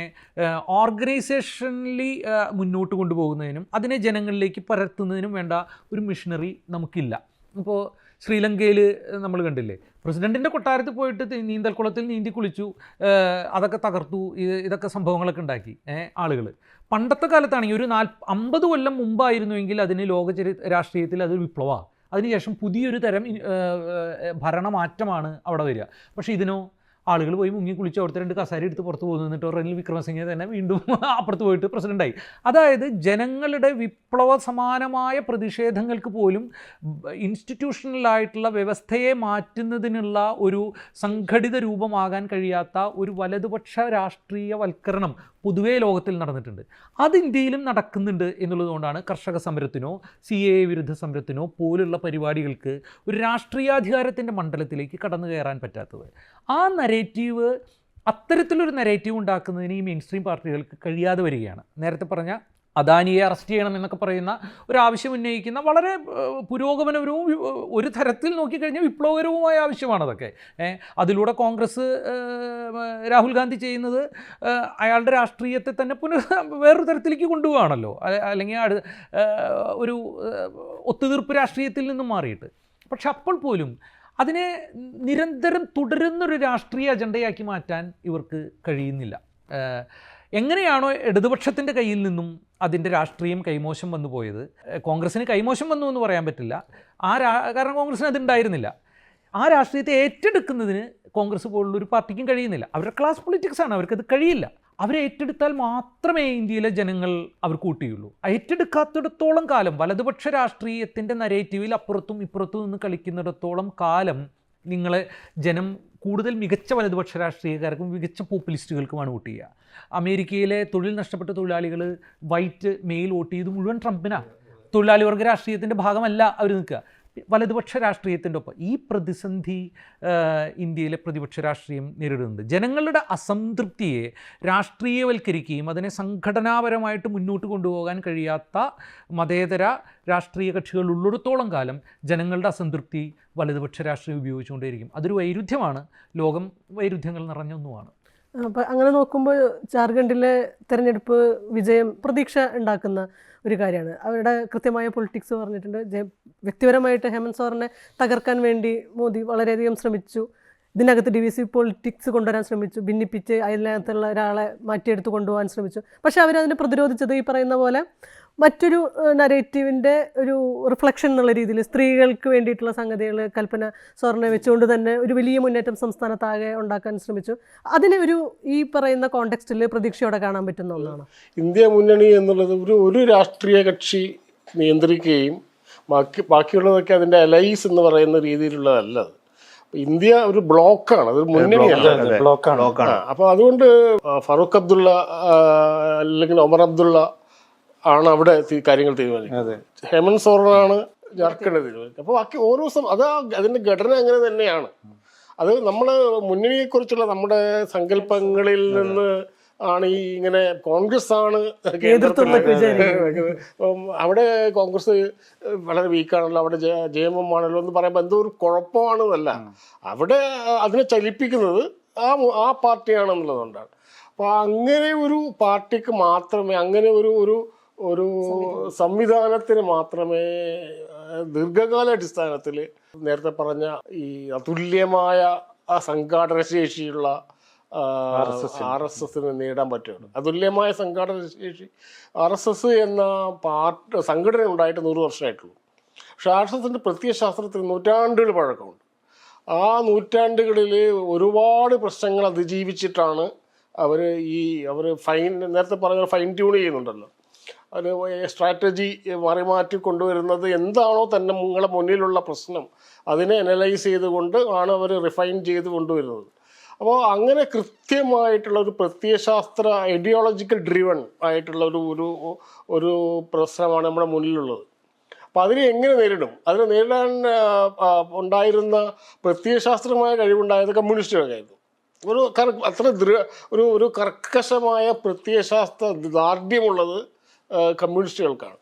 ഓർഗനൈസേഷനലി മുന്നോട്ട് കൊണ്ടുപോകുന്നതിനും അതിനെ ജനങ്ങളിലേക്ക് പരത്തുന്നതിനും വേണ്ട ഒരു മിഷനറി നമുക്കില്ല. ഇപ്പോൾ ശ്രീലങ്കയിൽ നമ്മൾ കണ്ടില്ലേ, പ്രസിഡൻറ്റിൻ്റെ കൊട്ടാരത്തിൽ പോയിട്ട് നീന്തൽക്കുളത്തിൽ നീന്തി കുളിച്ചു, അതൊക്കെ തകർത്തു, ഇതൊക്കെ സംഭവങ്ങളൊക്കെ ഉണ്ടാക്കി ആളുകൾ. പണ്ടത്തെ കാലത്താണെങ്കിൽ ഒരു 50 കൊല്ലം മുമ്പായിരുന്നുവെങ്കിൽ അതിന് രാഷ്ട്രീയത്തിൽ അതൊരു വിപ്ലവമാണ്. അതിനുശേഷം പുതിയൊരു തരം ഭരണമാറ്റമാണ് അവിടെ വരിക. പക്ഷേ ഇതിനോ ആളുകൾ പോയി മുങ്ങി കുളിച്ച് അവിടുത്തെ 2 കസേര എടുത്ത് പുറത്ത് പോകുന്നു. എന്നിട്ട് റെനിൽ വിക്രമസിംഗെ തന്നെ വീണ്ടും അപ്പുറത്ത് പോയിട്ട് പ്രസിഡൻ്റായി. അതായത് ജനങ്ങളുടെ വിപ്ലവ സമാനമായ പ്രതിഷേധങ്ങൾക്ക് പോലും ഇൻസ്റ്റിറ്റ്യൂഷണലായിട്ടുള്ള വ്യവസ്ഥയെ മാറ്റുന്നതിനുള്ള ഒരു സംഘടിത രൂപമാകാൻ കഴിയാത്ത ഒരു വലതുപക്ഷ രാഷ്ട്രീയവൽക്കരണം പൊതുവേ ലോകത്തിൽ നടന്നിട്ടുണ്ട്. അത് ഇന്ത്യയിലും നടക്കുന്നുണ്ട് എന്നുള്ളതുകൊണ്ടാണ് കർഷക സമരത്തിനോ CAA വിരുദ്ധ സമരത്തിനോ പോലുള്ള പരിപാടികൾക്ക് ഒരു രാഷ്ട്രീയാധികാരത്തിൻ്റെ മണ്ഡലത്തിലേക്ക് കടന്നു കയറാൻ പറ്റാത്തത്. ആ നരേറ്റീവ്, അത്തരത്തിലൊരു നരേറ്റീവ് ഉണ്ടാക്കുന്നതിന് ഈ മെയിൻ സ്ട്രീം പാർട്ടികൾക്ക് കഴിയാതെ വരികയാണ്. നേരത്തെ പറഞ്ഞ അദാനിയെ അറസ്റ്റ് ചെയ്യണം എന്നൊക്കെ പറയുന്ന ഒരു ആവശ്യം ഉന്നയിക്കുന്ന വളരെ പുരോഗമനപരവും ഒരു തരത്തിൽ നോക്കിക്കഴിഞ്ഞാൽ വിപ്ലവകരവുമായ ആവശ്യമാണതൊക്കെ. അതിലൂടെ കോൺഗ്രസ് രാഹുൽ ഗാന്ധി ചെയ്യുന്നത് അയാളുടെ രാഷ്ട്രീയത്തെ തന്നെ വേറൊരു തരത്തിലേക്ക് കൊണ്ടുപോവുകയാണല്ലോ, അല്ലെങ്കിൽ ഒരു ഒത്തുതീർപ്പ് രാഷ്ട്രീയത്തിൽ നിന്നും മാറിയിട്ട്. പക്ഷെ അപ്പോൾ പോലും അതിനെ നിരന്തരം തുടരുന്നൊരു രാഷ്ട്രീയ അജണ്ടയാക്കി മാറ്റാൻ ഇവർക്ക് കഴിയുന്നില്ല. എങ്ങനെയാണോ ഇടതുപക്ഷത്തിൻ്റെ കയ്യിൽ നിന്നും അതിൻ്റെ രാഷ്ട്രീയം കൈമോശം വന്നു പോയത്, കോൺഗ്രസ്സിന് കൈമോശം വന്നു എന്ന് പറയാൻ പറ്റില്ല, കാരണം കോൺഗ്രസ്സിന് അതുണ്ടായിരുന്നില്ല. ആ രാഷ്ട്രീയത്തെ ഏറ്റെടുക്കുന്നതിന് കോൺഗ്രസ് പോലുള്ളൊരു പാർട്ടിക്കും കഴിയുന്നില്ല. അവരുടെ ക്ലാസ് പൊളിറ്റിക്സാണ്, അവർക്കത് കഴിയില്ല. അവരെ ഏറ്റെടുത്താൽ മാത്രമേ ഇന്ത്യയിലെ ജനങ്ങൾ അവർ കൂട്ടിയുള്ളൂ. ഏറ്റെടുക്കാത്തിടത്തോളം കാലം, വലതുപക്ഷ രാഷ്ട്രീയത്തിൻ്റെ നരേറ്റീവിൽ അപ്പുറത്തും ഇപ്പുറത്തും നിന്ന് കളിക്കുന്നിടത്തോളം കാലം നിങ്ങളെ ജനം കൂടുതൽ മികച്ച വലതുപക്ഷ രാഷ്ട്രീയക്കാർക്കും മികച്ച പോപ്പുലിസ്റ്റുകൾക്കുമാണ് വോട്ട് ചെയ്യുക. അമേരിക്കയിലെ തൊഴിൽ നഷ്ടപ്പെട്ട തൊഴിലാളികൾ വൈറ്റ് മെയിൽ വോട്ട് ചെയ്ത് മുഴുവൻ ട്രംപിനാണ്. തൊഴിലാളി വർഗ രാഷ്ട്രീയത്തിൻ്റെ ഭാഗമല്ല അവർ നിൽക്കുക, വലതുപക്ഷ രാഷ്ട്രീയത്തിൻ്റെ ഒപ്പം. ഈ പ്രതിസന്ധി ഇന്ത്യയിലെ പ്രതിപക്ഷ രാഷ്ട്രീയം നേരിടുന്നുണ്ട്. ജനങ്ങളുടെ അസംതൃപ്തിയെ രാഷ്ട്രീയവൽക്കരിക്കുകയും അതിനെ സംഘടനാപരമായിട്ട് മുന്നോട്ട് കൊണ്ടുപോകാൻ കഴിയാത്ത മതേതര രാഷ്ട്രീയ കക്ഷികൾ ഉള്ളിടത്തോളം കാലം ജനങ്ങളുടെ അസംതൃപ്തി വലതുപക്ഷ രാഷ്ട്രീയം ഉപയോഗിച്ചുകൊണ്ടേയിരിക്കും. അതൊരു വൈരുദ്ധ്യമാണ്, ലോകം വൈരുദ്ധ്യങ്ങൾ നിറഞ്ഞ ഒന്നുമാണ്. അപ്പം അങ്ങനെ നോക്കുമ്പോൾ ജാർഖണ്ഡിലെ തെരഞ്ഞെടുപ്പ് വിജയം പ്രതീക്ഷ ഉണ്ടാക്കുന്ന ഒരു കാര്യമാണ്. അവരുടെ കൃത്യമായ പൊളിറ്റിക്സ് പറഞ്ഞിട്ടുണ്ട്. വ്യക്തിപരമായിട്ട് ഹേമന്ത് സോറനെ തകർക്കാൻ വേണ്ടി മോദി വളരെയധികം ശ്രമിച്ചു. ഇതിനകത്ത് divisive പൊളിറ്റിക്സ് കൊണ്ടുവരാൻ ശ്രമിച്ചു, ഭിന്നിപ്പിച്ച് അതിനകത്തുള്ള ഒരാളെ മാറ്റിയെടുത്ത് കൊണ്ടുപോകാൻ ശ്രമിച്ചു. പക്ഷേ അവരതിനെ പ്രതിരോധിച്ചത് ഈ പറയുന്ന പോലെ മറ്റൊരു നരേറ്റീവിൻ്റെ ഒരു റിഫ്ലക്ഷൻ എന്നുള്ള രീതിയിൽ സ്ത്രീകൾക്ക് വേണ്ടിയിട്ടുള്ള സംഗതികൾ കൽപ്പന സോറനെ വെച്ചുകൊണ്ട് തന്നെ ഒരു വലിയ മുന്നേറ്റം സംസ്ഥാനത്താകെ ഉണ്ടാക്കാൻ ശ്രമിച്ചു. അതിനെ ഈ പറയുന്ന കോണ്ടെക്സ്റ്റിൽ പ്രതീക്ഷയോടെ കാണാൻ പറ്റുന്ന ഒന്നാണ്. ഇന്ത്യ മുന്നണി എന്നുള്ളത് ഒരു രാഷ്ട്രീയ കക്ഷി നിയന്ത്രിക്കുകയും ബാക്കിയുള്ളതൊക്കെ അതിൻ്റെ അലൈസ് എന്ന് പറയുന്ന രീതിയിലുള്ളതല്ല. അത് ഇന്ത്യ ഒരു ബ്ലോക്കാണ്, അതൊരു മുന്നണിയല്ല, ബ്ലോക്കാണ്. അപ്പോൾ അതുകൊണ്ട് ഫറൂഖ് അബ്ദുള്ള അല്ലെങ്കിൽ ഒമർ അബ്ദുള്ള ആണ് അവിടെ കാര്യങ്ങൾ തീരുമാനിക്കുന്നത്. ഹേമന്ത് സോറനാണ് ജാർഖണ്ഡ് തീരുമാനിക്കുന്നത്. അപ്പോൾ ബാക്കി ഓരോ അതിൻ്റെ ഘടന അങ്ങനെ തന്നെയാണ്. അത് നമ്മൾ മുന്നണിയെക്കുറിച്ചുള്ള നമ്മുടെ സങ്കല്പങ്ങളിൽ നിന്ന് ആണ് ഈ ഇങ്ങനെ കോൺഗ്രസ് ആണ് അവിടെ കോൺഗ്രസ് വളരെ വീക്കാണല്ലോ, അവിടെ JMM ആണല്ലോ എന്ന് പറയുമ്പോൾ എന്തോ ഒരു കുഴപ്പമാണെന്നല്ല, അവിടെ അതിനെ ചലിപ്പിക്കുന്നത് ആ പാർട്ടിയാണെന്നുള്ളതുകൊണ്ടാണ്. അപ്പോൾ അങ്ങനെ ഒരു പാർട്ടിക്ക് മാത്രമേ, അങ്ങനെ ഒരു സംവിധാനത്തിന് മാത്രമേ ദീർഘകാലാടിസ്ഥാനത്തിൽ നേരത്തെ പറഞ്ഞ ഈ അതുല്യമായ ആ സംഘാടന ശേഷിയുള്ള RSSന് നേടാൻ പറ്റുള്ളൂ. അതുല്യമായ സംഘാടന ശേഷി RSS എന്ന സംഘടന ഉണ്ടായിട്ട് 100 വർഷമായിട്ടുള്ളൂ. പക്ഷെ RSSന്റെ പ്രത്യയശാസ്ത്രത്തിന് നൂറ്റാണ്ടുകൾ പഴക്കമുണ്ട്. ആ നൂറ്റാണ്ടുകളിൽ ഒരുപാട് പ്രശ്നങ്ങൾ അതിജീവിച്ചിട്ടാണ് അവർ നേരത്തെ പറഞ്ഞ ഫൈൻ ട്യൂൺ ചെയ്യുന്നുണ്ടല്ലോ, ഒരു സ്ട്രാറ്റജി മാറ്റി കൊണ്ടുവരുന്നത്. എന്താണോ തന്നെ നിങ്ങളുടെ മുന്നിലുള്ള പ്രശ്നം അതിനെ അനലൈസ് ചെയ്തുകൊണ്ട് ആണ് അവർ റിഫൈൻ ചെയ്ത് കൊണ്ടുവരുന്നത്. അപ്പോൾ അങ്ങനെ കൃത്യമായിട്ടുള്ള ഒരു പ്രത്യയശാസ്ത്ര ഐഡിയോളജിക്കൽ ഡ്രിവൺ ആയിട്ടുള്ള ഒരു പ്രശ്നമാണ് നമ്മുടെ മുന്നിലുള്ളത്. അപ്പം അതിനെ എങ്ങനെ നേരിടും? അതിനെ നേരിടാൻ ഉണ്ടായിരുന്ന പ്രത്യയശാസ്ത്രമായ കഴിവുണ്ടായത് കമ്മ്യൂണിസ്റ്റുകൾക്കായിരുന്നു. ഒരു കർക്കശമായ പ്രത്യയശാസ്ത്ര ദാർഢ്യമുള്ളത് കമ്മ്യൂണിസ്റ്റുകൾക്കാണ്.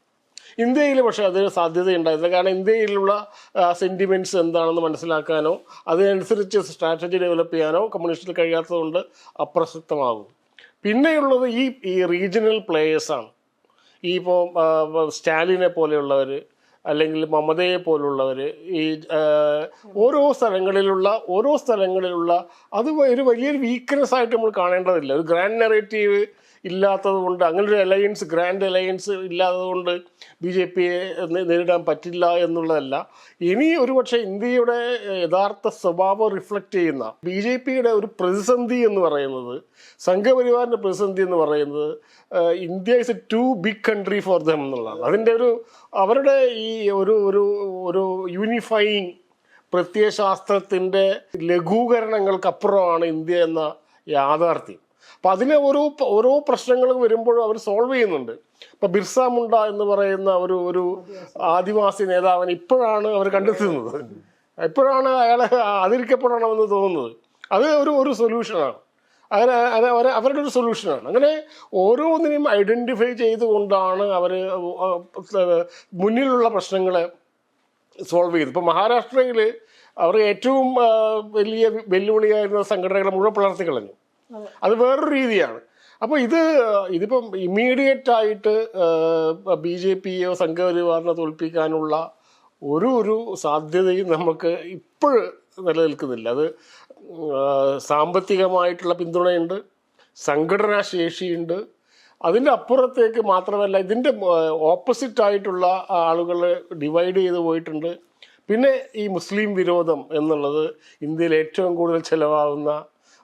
ഇന്ത്യയിൽ പക്ഷേ അതിന് സാധ്യതയുണ്ടായിരുന്നില്ല. കാരണം ഇന്ത്യയിലുള്ള സെൻറ്റിമെൻറ്റ്സ് എന്താണെന്ന് മനസ്സിലാക്കാനോ അതിനനുസരിച്ച് സ്ട്രാറ്റജി ഡെവലപ്പ് ചെയ്യാനോ കമ്മ്യൂണിസ്റ്റിൽ കഴിയാത്തതുകൊണ്ട് അപ്രസക്തമാകും. പിന്നെയുള്ളത് ഈ റീജിയണൽ പ്ലേയേഴ്സാണ്. ഇപ്പോൾ സ്റ്റാലിനെ പോലെയുള്ളവർ, അല്ലെങ്കിൽ മമതയെ പോലുള്ളവർ, ഈ ഓരോ സ്ഥലങ്ങളിലുള്ള അത് ഒരു വലിയൊരു വീക്ക്നെസ് ആയിട്ട് നമ്മൾ കാണേണ്ടതില്ല. ഒരു ഗ്രാൻഡ് നെറേറ്റീവ് ഇല്ലാത്തത് കൊണ്ട്, അങ്ങനൊരു അലയൻസ്, ഗ്രാൻഡ് അലയൻസ് ഇല്ലാത്തത് കൊണ്ട് BJPയെ നേരിടാൻ പറ്റില്ല എന്നുള്ളതല്ല. ഇനി ഒരുപക്ഷെ ഇന്ത്യയുടെ യഥാർത്ഥ സ്വഭാവം റിഫ്ലക്റ്റ് ചെയ്യുന്ന BJPയുടെ ഒരു പ്രതിസന്ധി എന്ന് പറയുന്നത്, സംഘപരിവാറിൻ്റെ പ്രതിസന്ധി എന്ന് പറയുന്നത്, India is a too big country for them എന്നുള്ളതാണ്. അതിൻ്റെ അവരുടെ ഈ ഒരു യൂണിഫൈങ് പ്രത്യയശാസ്ത്രത്തിൻ്റെ ലഘൂകരണങ്ങൾക്കപ്പുറമാണ് ഇന്ത്യ എന്ന യാഥാർത്ഥ്യം. അപ്പം അതിനെ ഓരോ പ്രശ്നങ്ങൾ വരുമ്പോഴും അവർ സോൾവ് ചെയ്യുന്നുണ്ട്. ഇപ്പം ബിർസ മുണ്ട എന്ന് പറയുന്ന ഒരു ആദിവാസി നേതാവിനെ ഇപ്പോഴാണ് അവർ കണ്ടെത്തുന്നത്, ഇപ്പോഴാണ് അയാളെ ആദരിക്കപ്പെടണമെന്ന് തോന്നുന്നത്. അത് ഒരു സൊല്യൂഷനാണ്, അവരുടെ ഒരു സൊല്യൂഷനാണ്. അങ്ങനെ ഓരോന്നിനെയും ഐഡൻറ്റിഫൈ ചെയ്തുകൊണ്ടാണ് അവർ മുന്നിലുള്ള പ്രശ്നങ്ങളെ സോൾവ് ചെയ്തത്. ഇപ്പം മഹാരാഷ്ട്രയിൽ അവർ ഏറ്റവും വലിയ വെല്ലുവിളിയായിരുന്ന സംഘടനകളെ മുഴുവൻ പിളർത്തിക്കളഞ്ഞു. അത് വേറൊരു രീതിയാണ്. അപ്പോൾ ഇതിപ്പം ഇമ്മീഡിയറ്റ് ആയിട്ട് BJPയോ സംഘപരിവാറിനെ തോൽപ്പിക്കാനുള്ള ഒരു സാധ്യതയും നമുക്ക് ഇപ്പോഴും നിലനിൽക്കുന്നില്ല. അത് സാമ്പത്തികമായിട്ടുള്ള പിന്തുണയുണ്ട്, സംഘടനാ ശേഷിയുണ്ട്. അതിൻ്റെ അപ്പുറത്തേക്ക് മാത്രമല്ല, ഇതിൻ്റെ ഓപ്പോസിറ്റായിട്ടുള്ള ആളുകൾ ഡിവൈഡ് ചെയ്ത് പോയിട്ടുണ്ട്. പിന്നെ ഈ മുസ്ലിം വിരോധം എന്നുള്ളത് ഇന്ത്യയിൽ ഏറ്റവും കൂടുതൽ ചിലവാകുന്ന